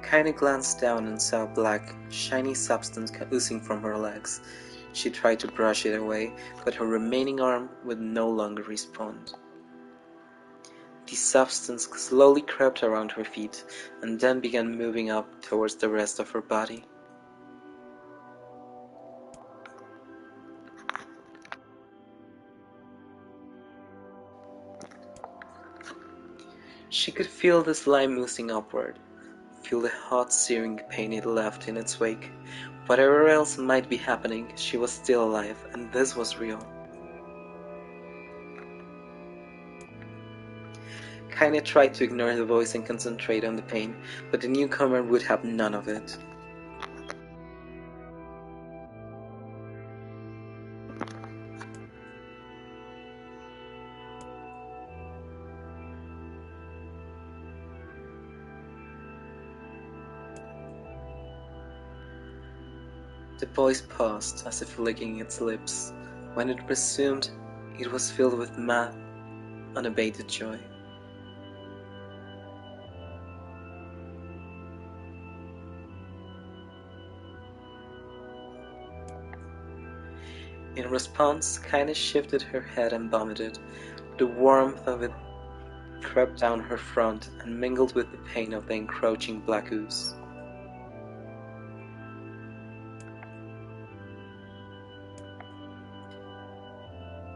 Kaine glanced down and saw a black, shiny substance oozing from her legs. She tried to brush it away, but her remaining arm would no longer respond. The substance slowly crept around her feet, and then began moving up towards the rest of her body. She could feel the slime oozing upward, feel the hot searing pain it left in its wake. Whatever else might be happening, she was still alive, and this was real. Kaine tried to ignore the voice and concentrate on the pain, but the newcomer would have none of it. The voice paused, as if licking its lips. When it resumed, it was filled with mad, unabated joy. In response, Kaine shifted her head and vomited. The warmth of it crept down her front and mingled with the pain of the encroaching black ooze.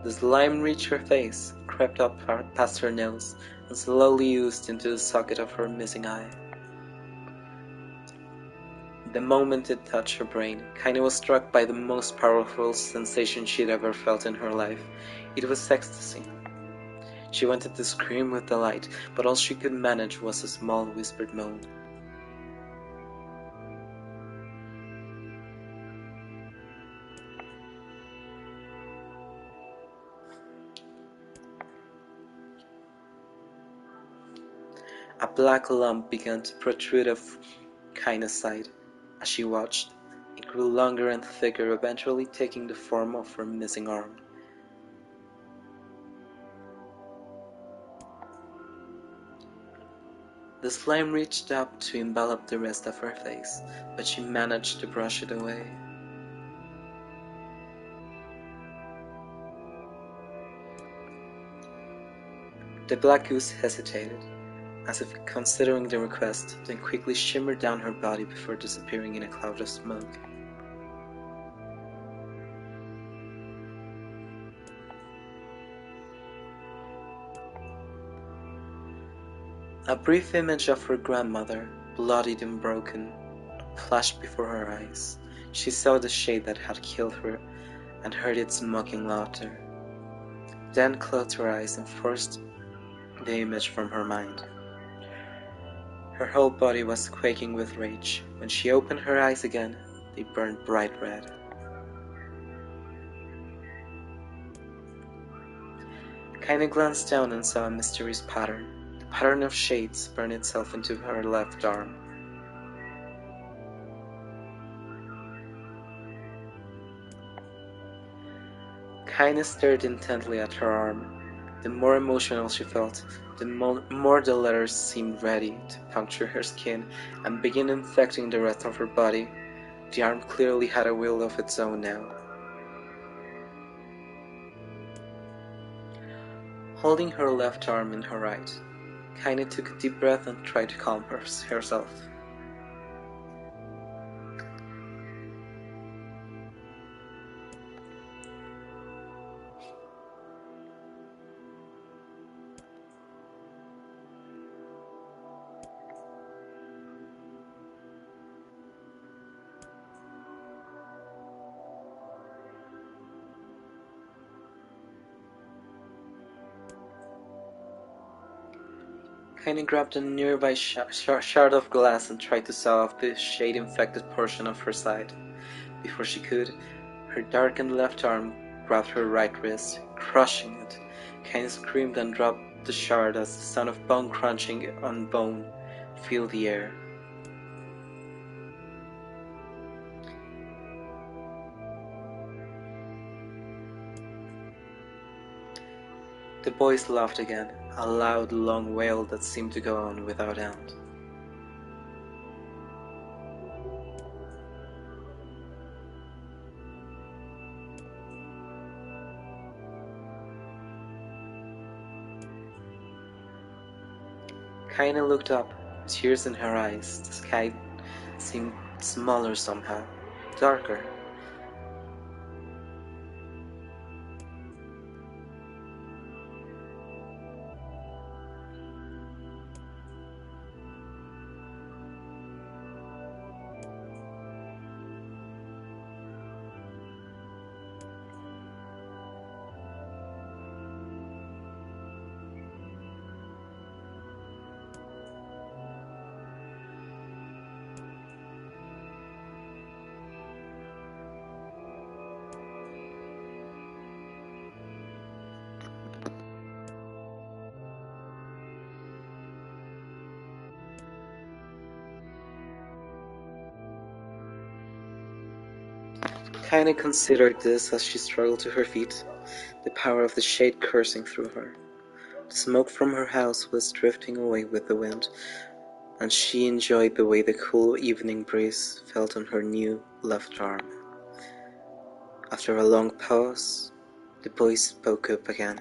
The slime reached her face, crept up past her nose, and slowly oozed into the socket of her missing eye. The moment it touched her brain, Kaine was struck by the most powerful sensation she'd ever felt in her life. It was ecstasy. She wanted to scream with delight, but all she could manage was a small whispered moan. A black lump began to protrude off Kaine's side. As she watched, it grew longer and thicker, eventually taking the form of her missing arm. The slime reached up to envelop the rest of her face, but she managed to brush it away. The black goose hesitated, as if considering the request, then quickly shimmered down her body before disappearing in a cloud of smoke. A brief image of her grandmother, bloodied and broken, flashed before her eyes. She saw the shade that had killed her and heard its mocking laughter. Then closed her eyes and forced the image from her mind. Her whole body was quaking with rage. When she opened her eyes again, they burned bright red. Kaine glanced down and saw a mysterious pattern. The pattern of shades burned itself into her left arm. Kaine stared intently at her arm. The more emotional she felt, the more the letters seemed ready to puncture her skin and begin infecting the rest of her body. The arm clearly had a will of its own now. Holding her left arm in her right, Kaine took a deep breath and tried to calm herself. Kaine grabbed a nearby shard of glass and tried to saw off the shade-infected portion of her side. Before she could, her darkened left arm grabbed her right wrist, crushing it. Kaine screamed and dropped the shard as the sound of bone crunching on bone filled the air. The boys laughed again, a loud, long wail that seemed to go on without end. Kaine looked up, tears in her eyes. The sky seemed smaller somehow, darker. Kaine considered this as she struggled to her feet, the power of the shade coursing through her. The smoke from her house was drifting away with the wind, and she enjoyed the way the cool evening breeze felt on her new left arm. After a long pause, the boy spoke up again.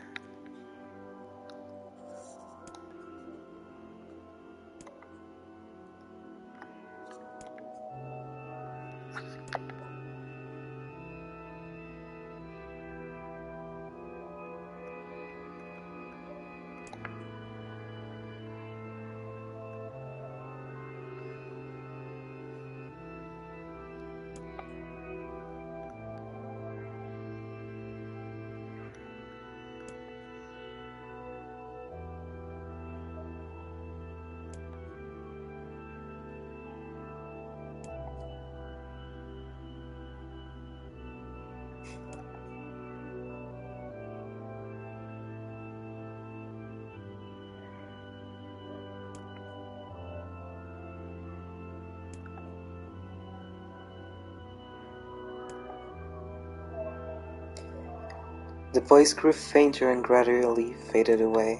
The voice grew fainter and gradually faded away,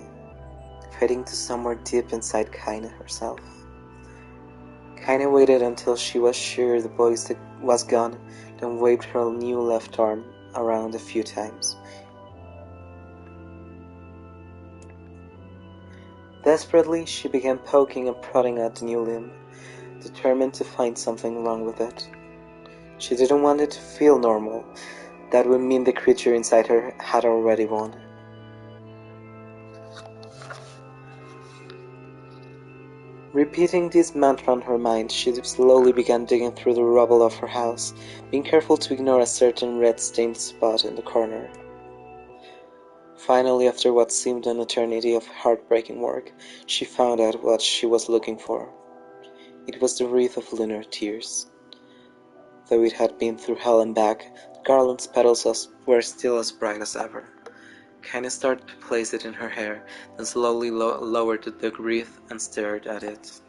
fading to somewhere deep inside Kaine herself. Kaine waited until she was sure the voice was gone, then waved her new left arm around a few times. Desperately, she began poking and prodding at the new limb, determined to find something wrong with it. She didn't want it to feel normal. That would mean the creature inside her had already won. Repeating this mantra in her mind, she slowly began digging through the rubble of her house, being careful to ignore a certain red-stained spot in the corner. Finally, after what seemed an eternity of heartbreaking work, she found out what she was looking for. It was the wreath of lunar tears. Though it had been through hell and back, the garland's petals were still as bright as ever. Kaine started to place it in her hair, then slowly lowered the wreath and stared at it.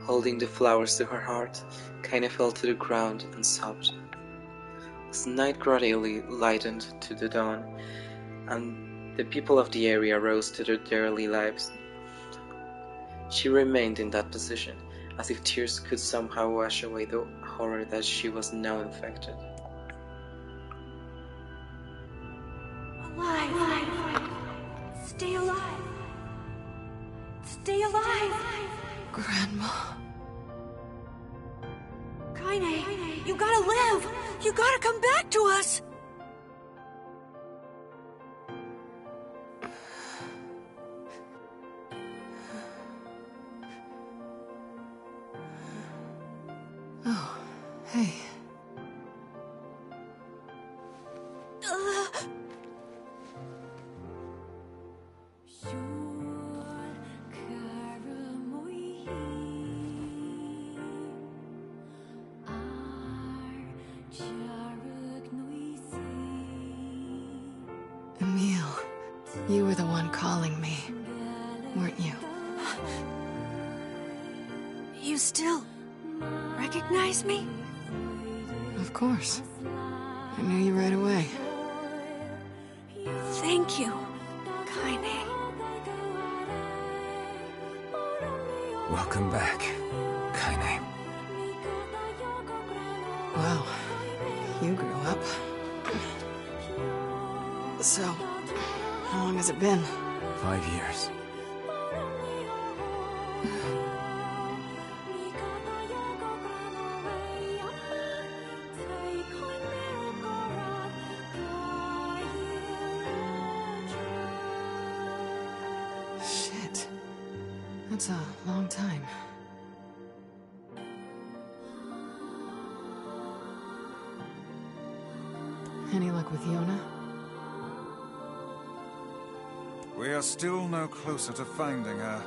Holding the flowers to her heart, Kaine fell to the ground and sobbed. As night gradually lightened to the dawn, and the people of the area rose to their daily lives, she remained in that position, as if tears could somehow wash away the horror that she was now infected. Alive! Stay alive! Stay alive! Grandma. Kaine, you gotta live! You gotta come back to us! Oh, hey. Emil, you were the one calling me, weren't you? You still recognize me? Of course. I knew you right away. Thank you, Kaine. Welcome back, Kaine. Wow, you grew up. So, how long has it been? 5 years. Shit. That's a long time. Any luck with Yona? We are still no closer to finding her.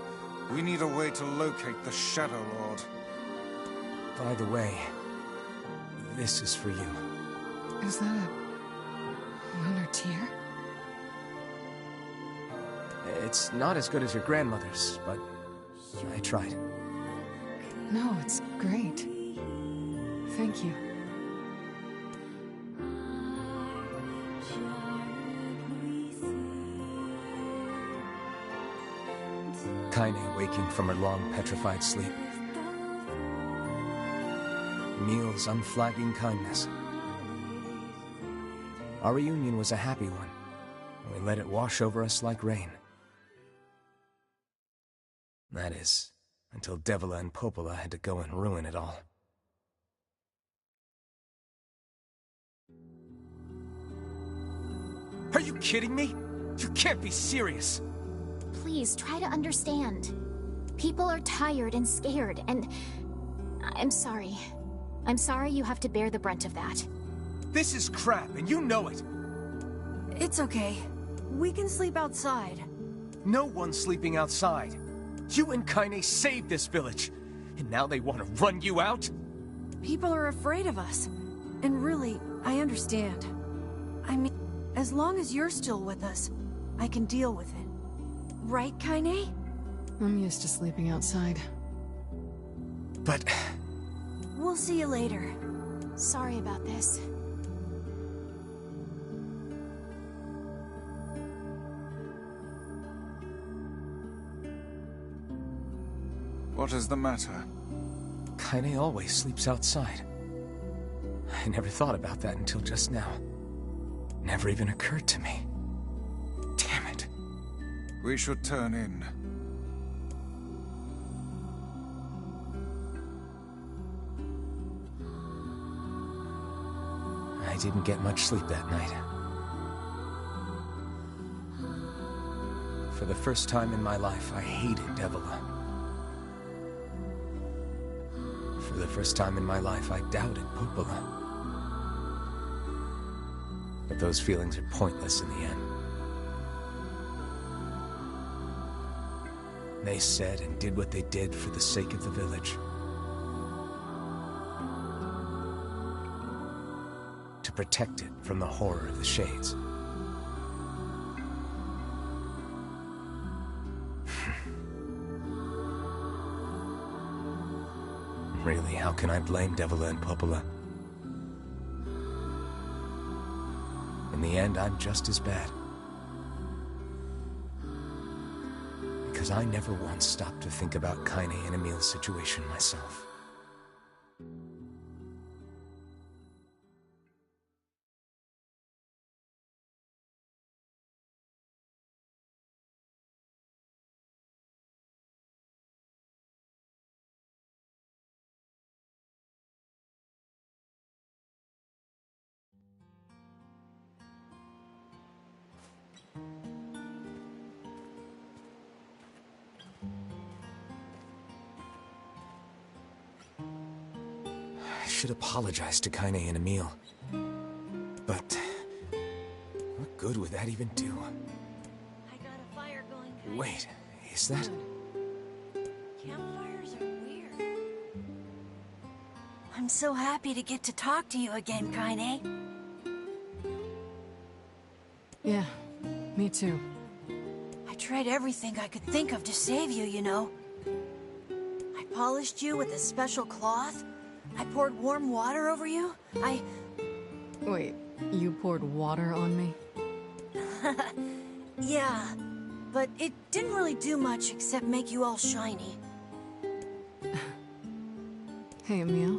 We need a way to locate the Shadow Lord. By the way, this is for you. Is that a lunar tear? It's not as good as your grandmother's, but I tried. No, it's great. Thank you. Kaine waking from her long, petrified sleep. Emil's unflagging kindness. Our reunion was a happy one, and we let it wash over us like rain. That is, until Devila and Popola had to go and ruin it all. Are you kidding me? You can't be serious! Please, try to understand. People are tired and scared, and... I'm sorry. I'm sorry you have to bear the brunt of that. This is crap, and you know it! It's okay. We can sleep outside. No one's sleeping outside. You and Kaine saved this village, and now they want to run you out? People are afraid of us. And really, I understand. I mean, as long as you're still with us, I can deal with it. Right, Kaine? I'm used to sleeping outside. But... We'll see you later. Sorry about this. What is the matter? Kaine always sleeps outside. I never thought about that until just now. Never even occurred to me. Damn it. We should turn in. I didn't get much sleep that night. For the first time in my life, I hated Devila. For the first time in my life, I doubted Popola. But those feelings are pointless in the end. They said and did what they did for the sake of the village. To protect it from the horror of the Shades. Really, how can I blame Devila and Popola? In the end, I'm just as bad. Because I never once stopped to think about Kaine and Emil's situation myself. I should apologize to Kaine and Emil. But what good would that even do? I got a fire going, Kaine. Wait, is that... Campfires are weird. I'm so happy to get to talk to you again, Kaine. Yeah, me too. I tried everything I could think of to save you, you know. I polished you with a special cloth. I poured warm water over you. Wait, you poured water on me? Yeah, but it didn't really do much except make you all shiny. Hey, Emil.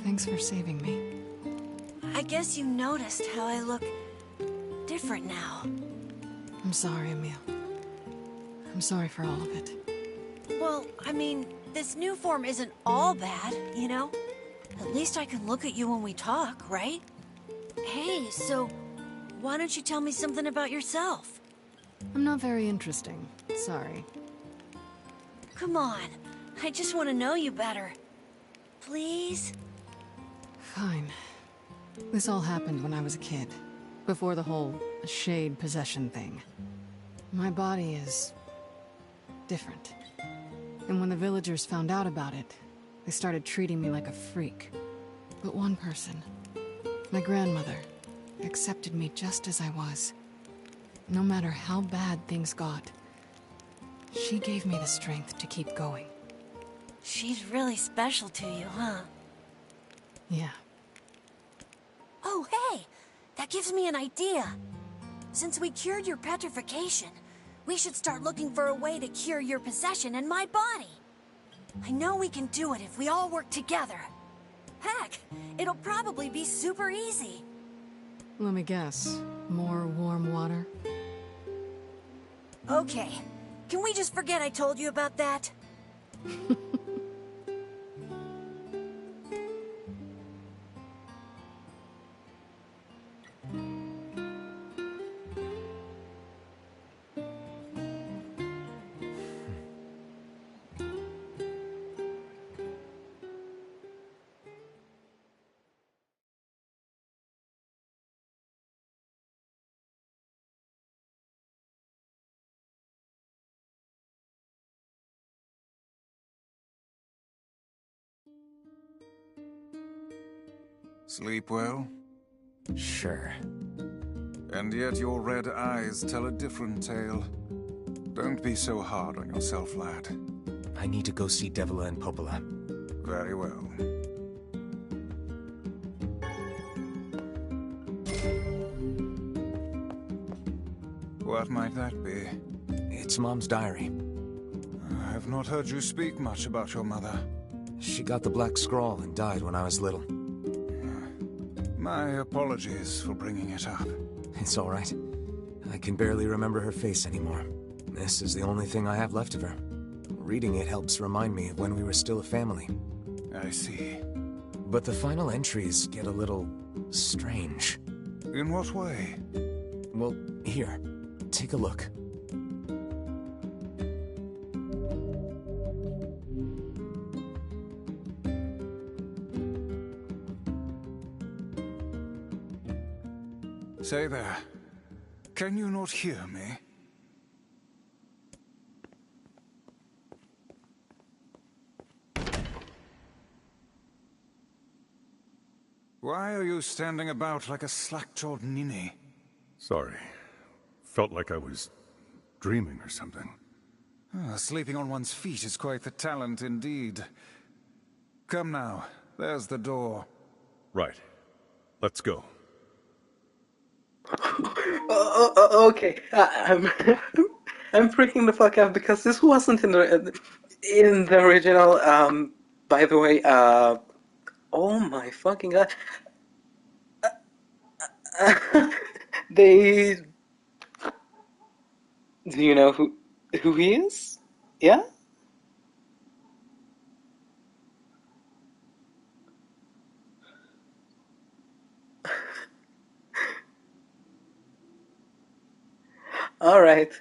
Thanks for saving me. I guess you noticed how I look different now. I'm sorry, Emil. I'm sorry for all of it. Well, I mean, this new form isn't all bad, you know? At least I can look at you when we talk, right? Hey, so why don't you tell me something about yourself? I'm not very interesting. Sorry. Come on, I just want to know you better. Please? Fine. This all happened when I was a kid. Before the whole shade possession thing. My body is... different. And when the villagers found out about it, they started treating me like a freak. But one person, my grandmother, accepted me just as I was. No matter how bad things got, she gave me the strength to keep going. She's really special to you, huh? Yeah. Oh, hey! That gives me an idea. Since we cured your petrification, we should start looking for a way to cure your possession in my body. I know we can do it if we all work together. Heck, it'll probably be super easy. Let me guess. More warm water? Okay, can we just forget I told you about that? Sleep well? Sure. And yet your red eyes tell a different tale. Don't be so hard on yourself, lad. I need to go see Devila and Popola. Very well. What might that be? It's Mom's diary. I have not heard you speak much about your mother. She got the Black Scrawl and died when I was little. My apologies for bringing it up. It's all right. I can barely remember her face anymore. This is the only thing I have left of her. Reading it helps remind me of when we were still a family. I see. But the final entries get a little strange. In what way? Well, here, take a look. Say there. Can you not hear me? Why are you standing about like a slack-jawed ninny? Sorry. Felt like I was dreaming or something. Sleeping on one's feet is quite the talent indeed. Come now, there's the door. Right. Let's go. Okay, I'm freaking the fuck out because this wasn't in the original. By the way, oh my fucking god, they. Do you know who he is? Yeah. All right.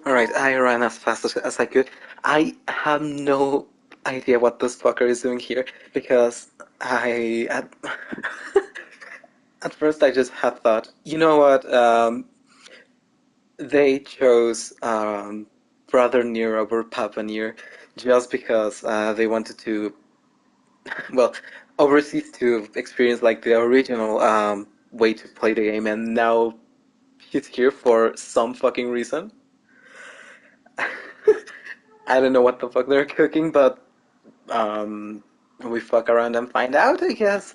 Alright, I ran as fast as I could. I have no idea what this fucker is doing here because at first I just had thought, you know what, they chose Brother Nier over Papa Nier just because they wanted to, well, overseas to experience like the original way to play the game, and now he's here for some fucking reason. I don't know what the fuck they're cooking, but we fuck around and find out, I guess.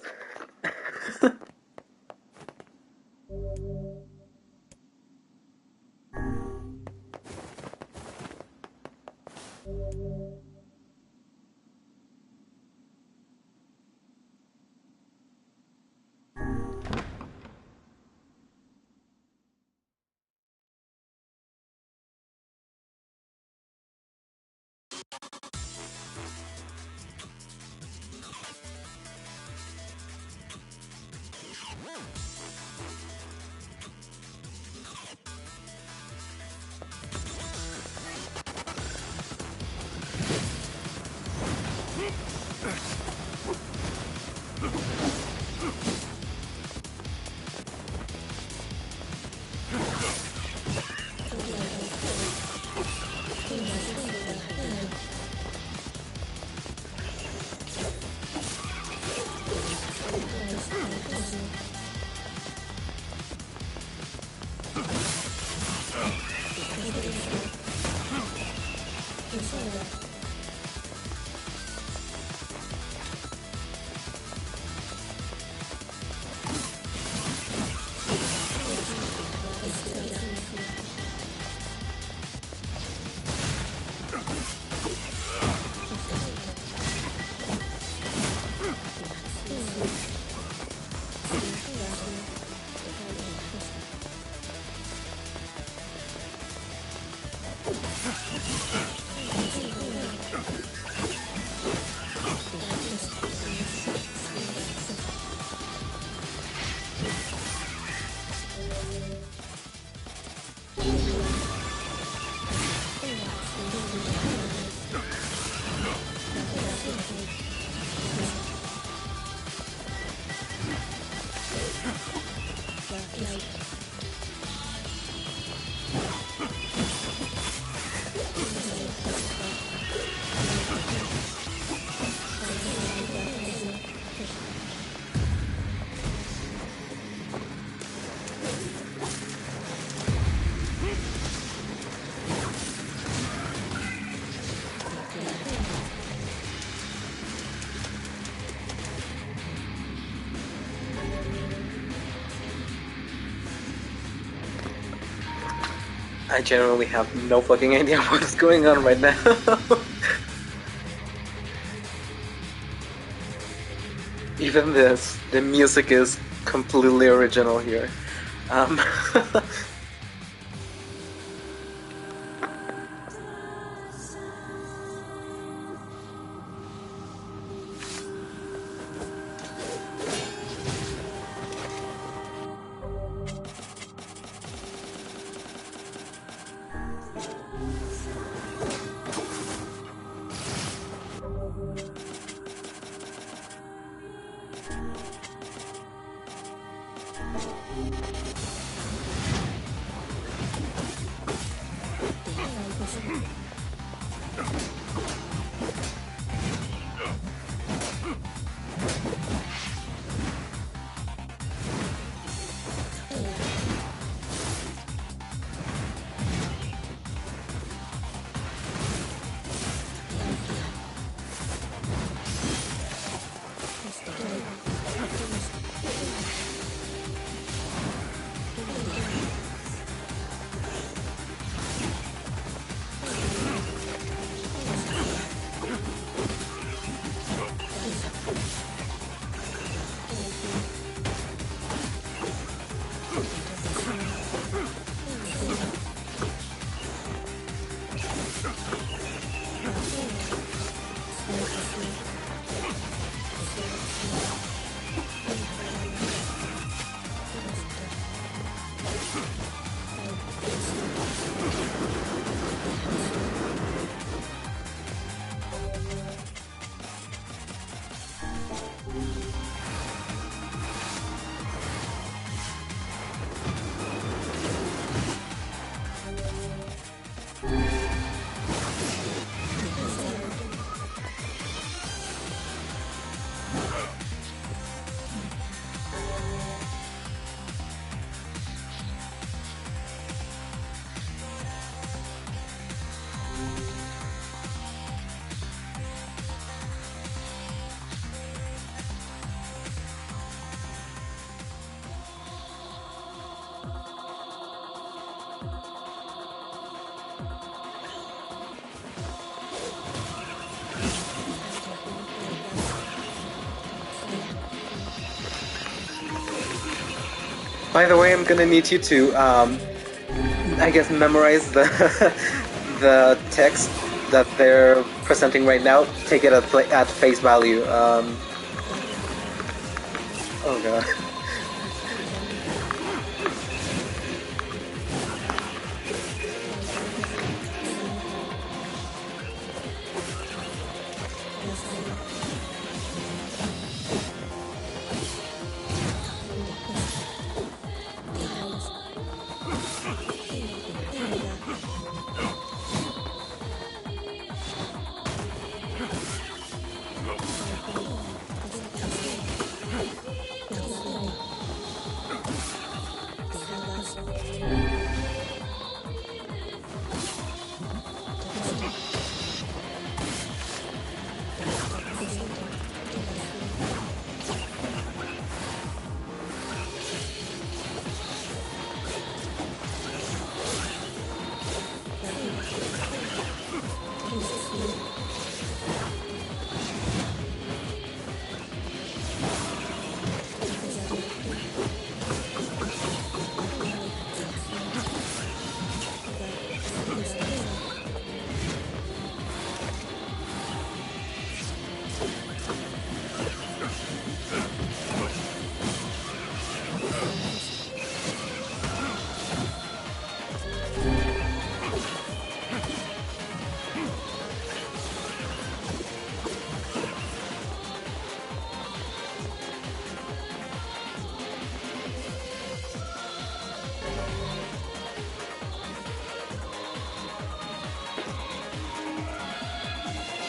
I genuinely have no fucking idea what is going on right now. Even this, the music is completely original here. By the way, I'm gonna need you to, I guess, memorize the the text that they're presenting right now. Take it at face value. Oh god.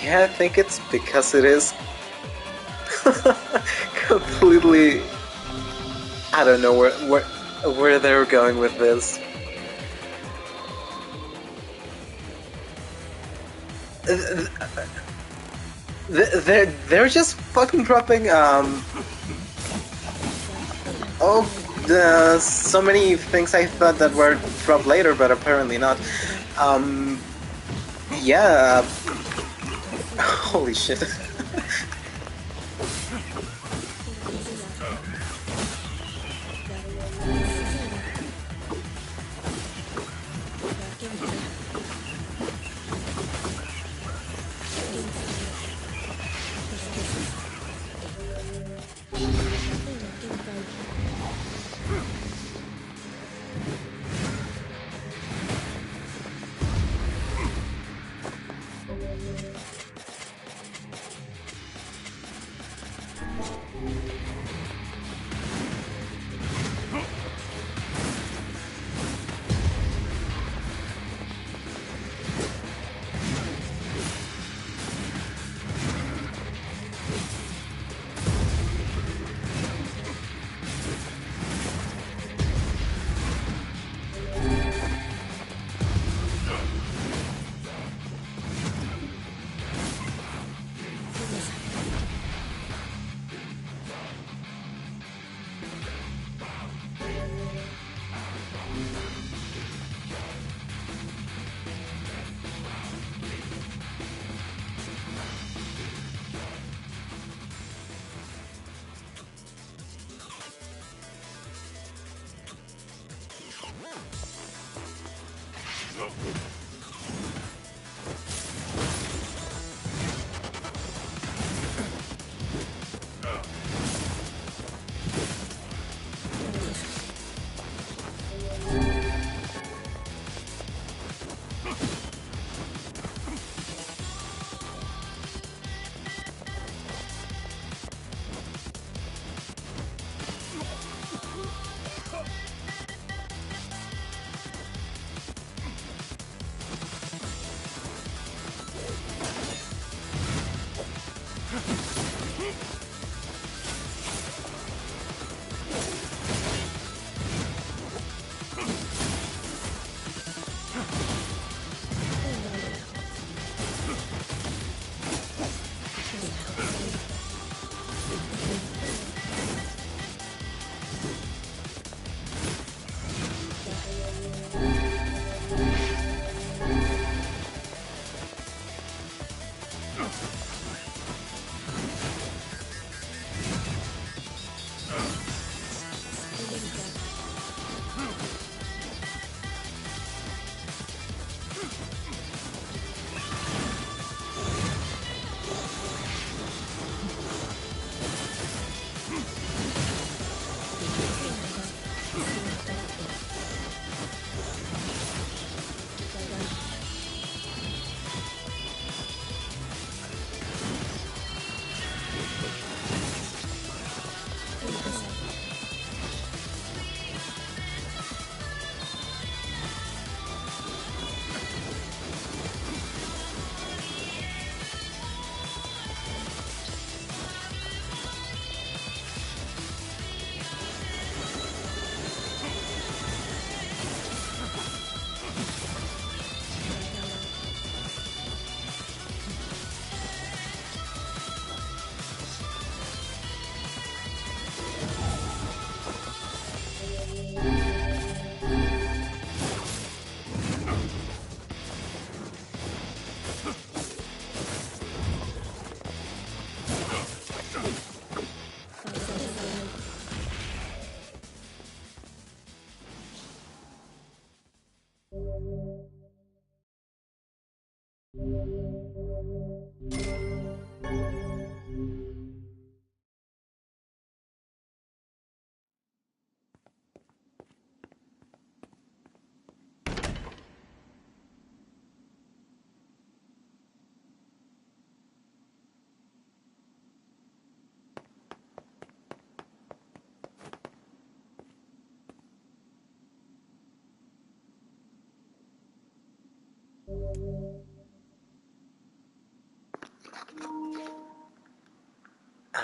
Yeah, I think it's because it is completely... I don't know where they're going with this. They're just fucking dropping so many things I thought that were dropped later, but apparently not. Yeah. Holy shit.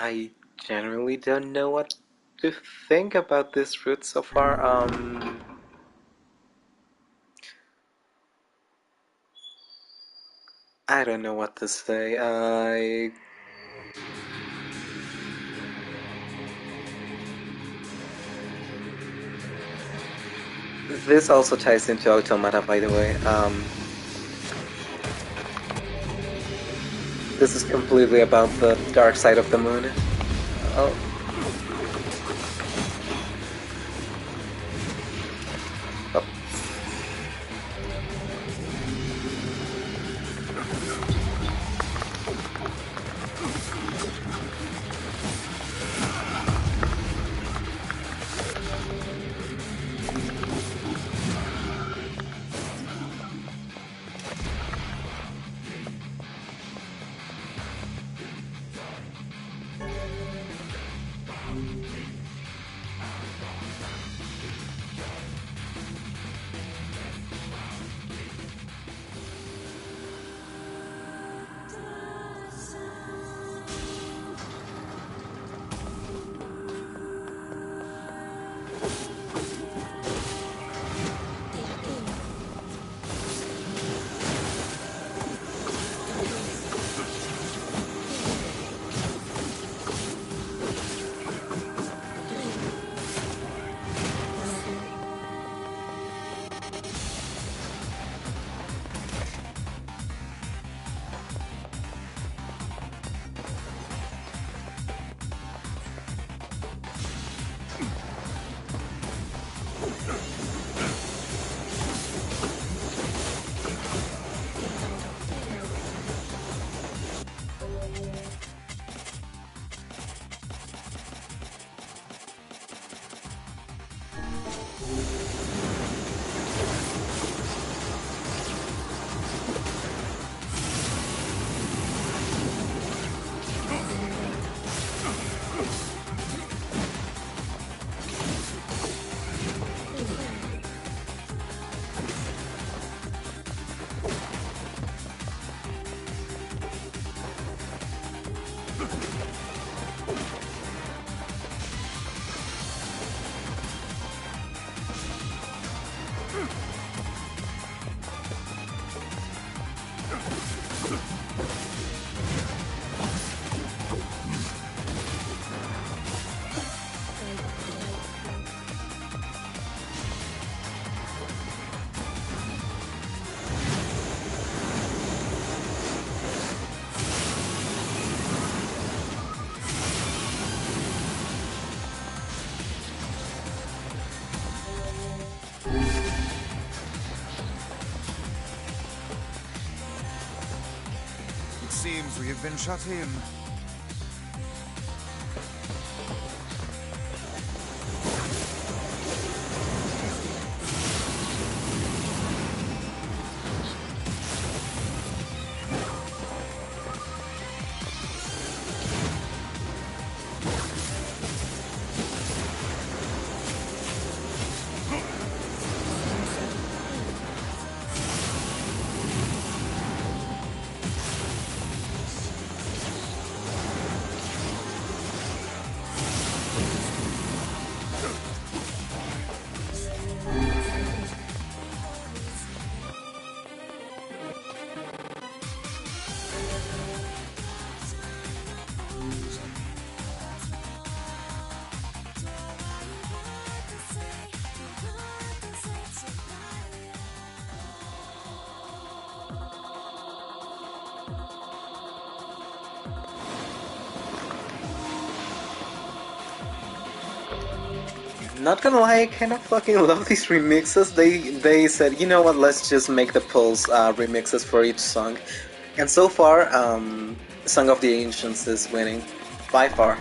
I generally don't know what to think about this route so far. I don't know what to say. This also ties into Automata, by the way. This is completely about the dark side of the moon. Oh. Oh. It seems we have been shut in. Not gonna lie, I kind of fucking love these remixes. They said, you know what, let's just make the Pulse remixes for each song. And so far, Song of the Ancients is winning. By far.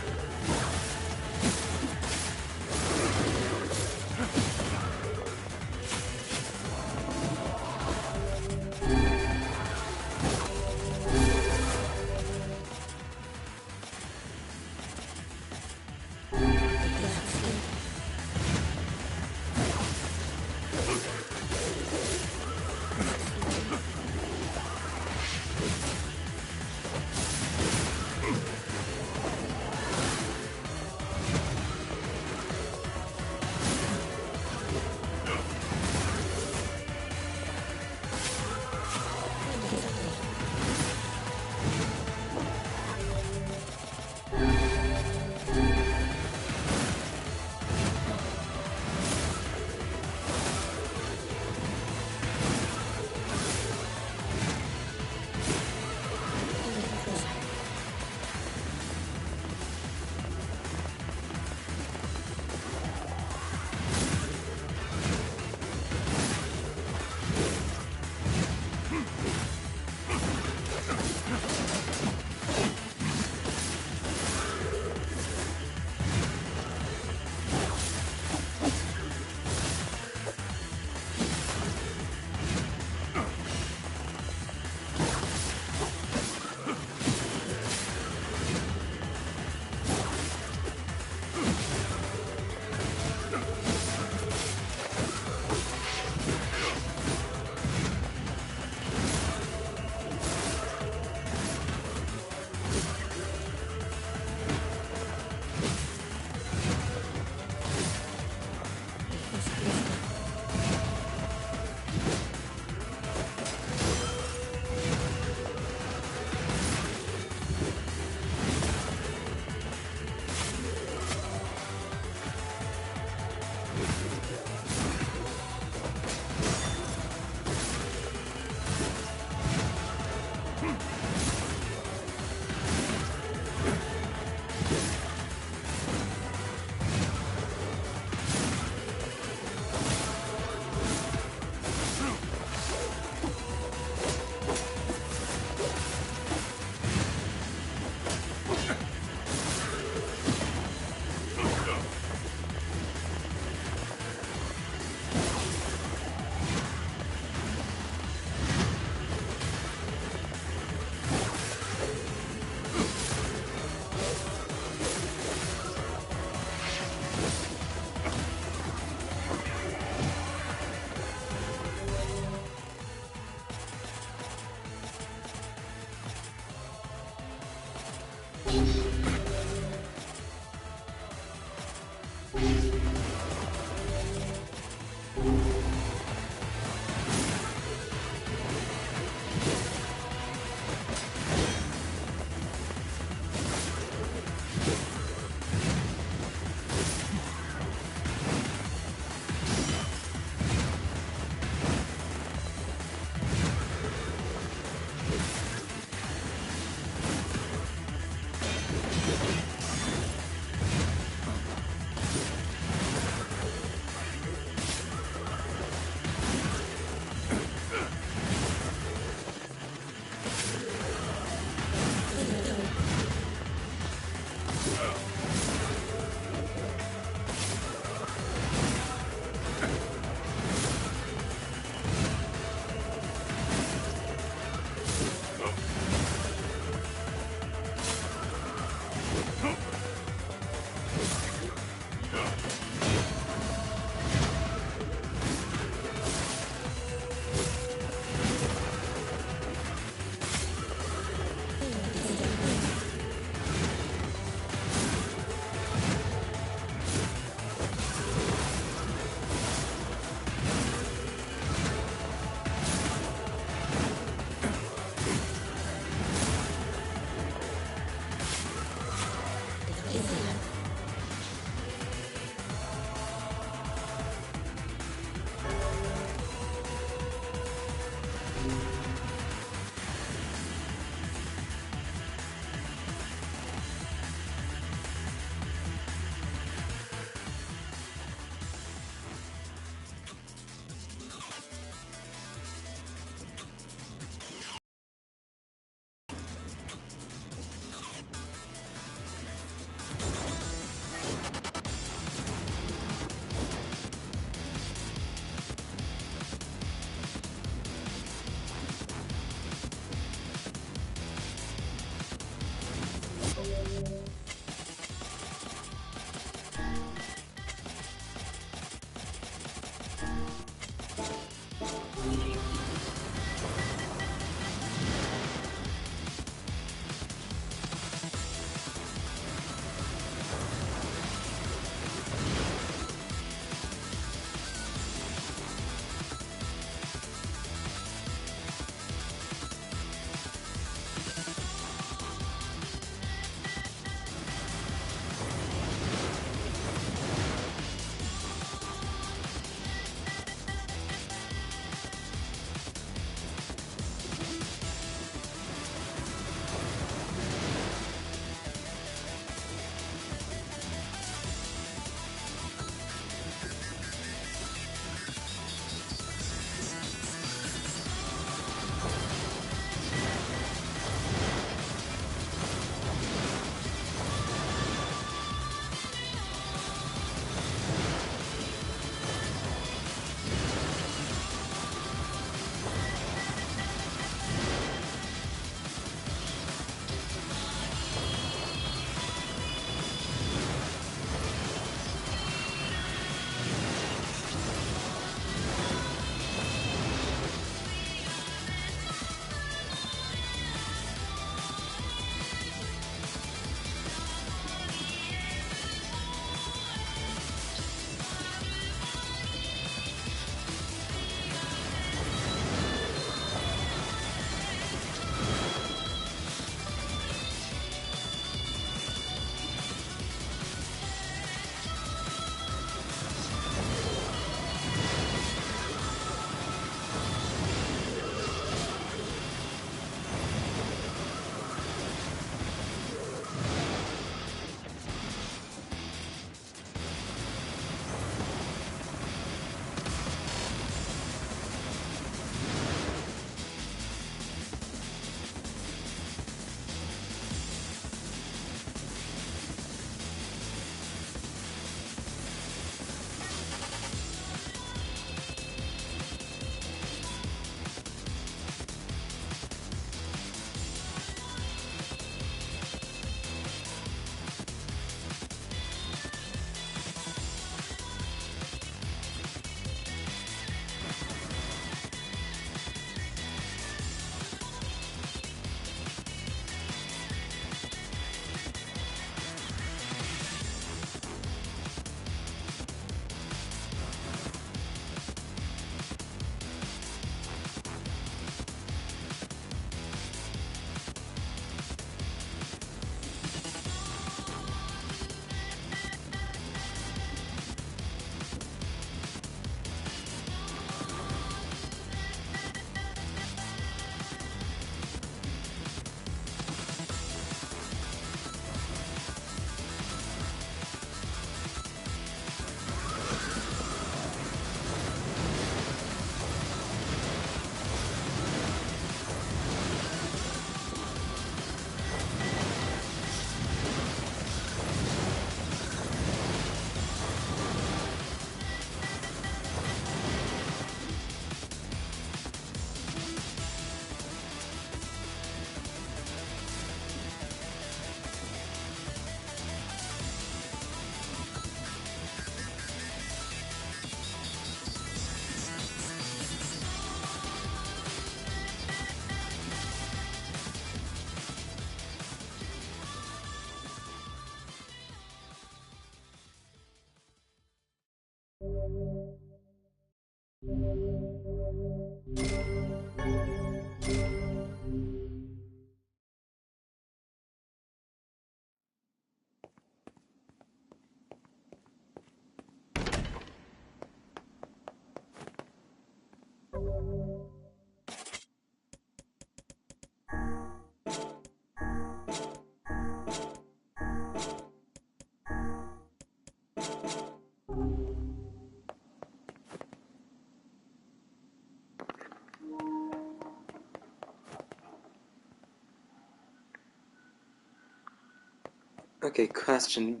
Okay, question.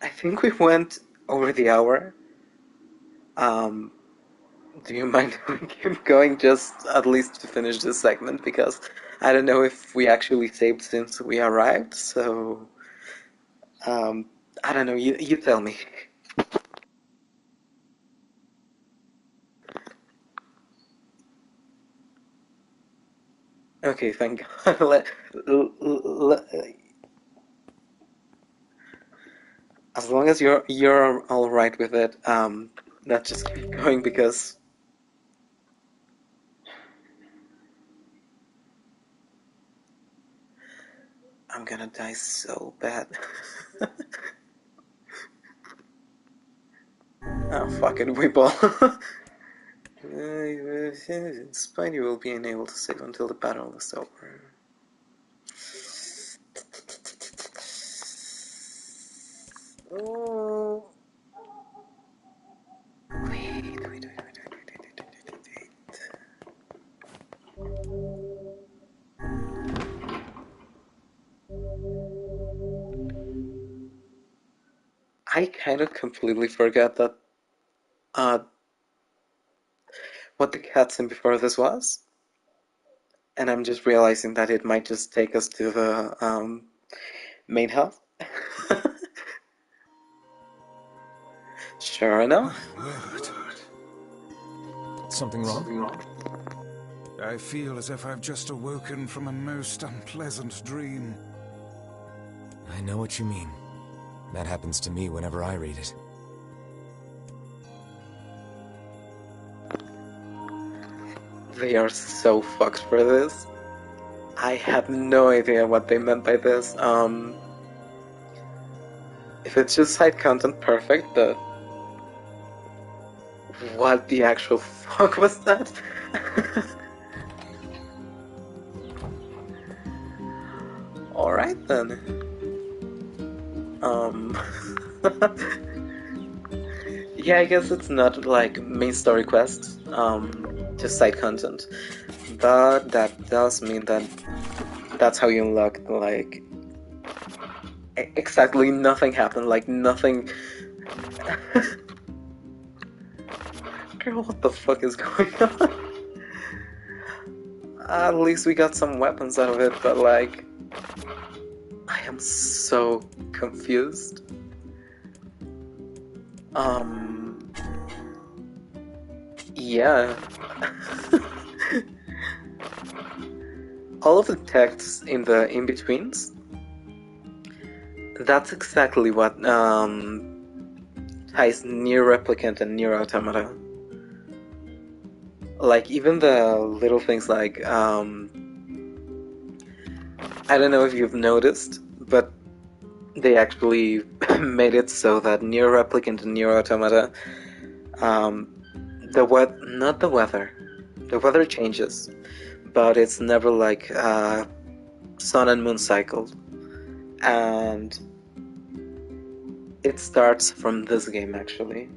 I think we went over the hour. Do you mind if we keep going just at least to finish this segment? Because I don't know if we actually saved since we arrived, so... I don't know, you tell me. Okay, thank God. As long as you're all right with it, let's just keep going because I'm gonna die so bad. Oh, fuck it, we ball. Spidey will be unable to save until the battle is over. Oh. Wait. I kind of completely forgot that what the cutscene before this was, and I'm just realizing that it might just take us to the main hub. Sure enough. My word. Something wrong? I feel as if I've just awoken from a most unpleasant dream. I know what you mean. That happens to me whenever I read it. They are so fucked for this. I have no idea what they meant by this. If it's just side content, perfect, but what the actual fuck was that? Alright then. Yeah, I guess it's not like main story quests, just side content. But that does mean that that's how you unlock, like, exactly nothing happened, like nothing... Girl, what the fuck is going on? At least we got some weapons out of it, but like... I am so confused. Yeah. All of the texts in the in-betweens, that's exactly what ties Near Replicant and Near Automata. Like, even the little things like, I don't know if you've noticed, but they actually made it so that Near Replicant and Near Automata, not the weather. The weather changes, but it's never like sun and moon cycled. And it starts from this game, actually.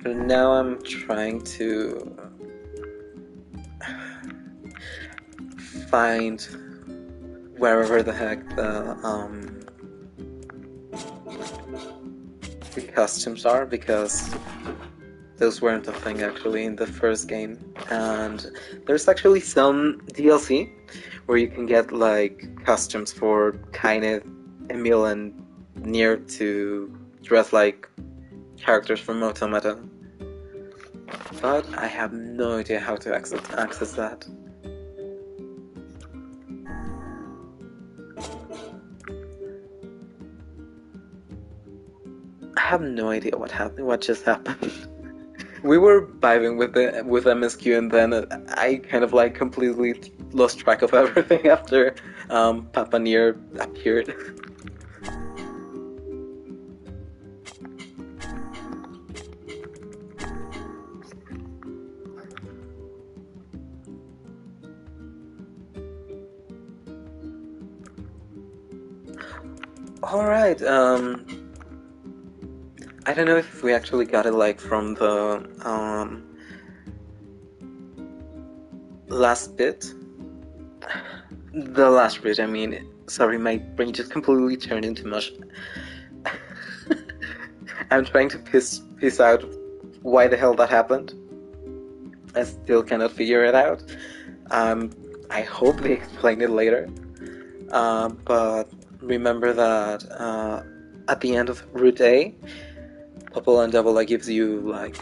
Now I'm trying to find wherever the heck the costumes are, because those weren't a thing actually in the first game. And there's actually some DLC where you can get like costumes for Kainet, Emil, and Nier to dress like characters from Automata. But I have no idea how to access that. I have no idea what just happened. We were vibing with MSQ, and then I kind of like completely lost track of everything after Papa Nier appeared. All right. I don't know if we actually got it like from the last bit. The last bit, I mean. Sorry, my brain just completely turned into mush. I'm trying to piss out why the hell that happened. I still cannot figure it out. I hope they explain it later. But remember that at the end of Route A, Popple and Double A gives you like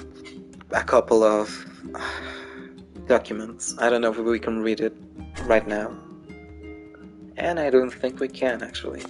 a couple of documents. I don't know if we can read it right now. And I don't think we can, actually.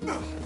Ugh.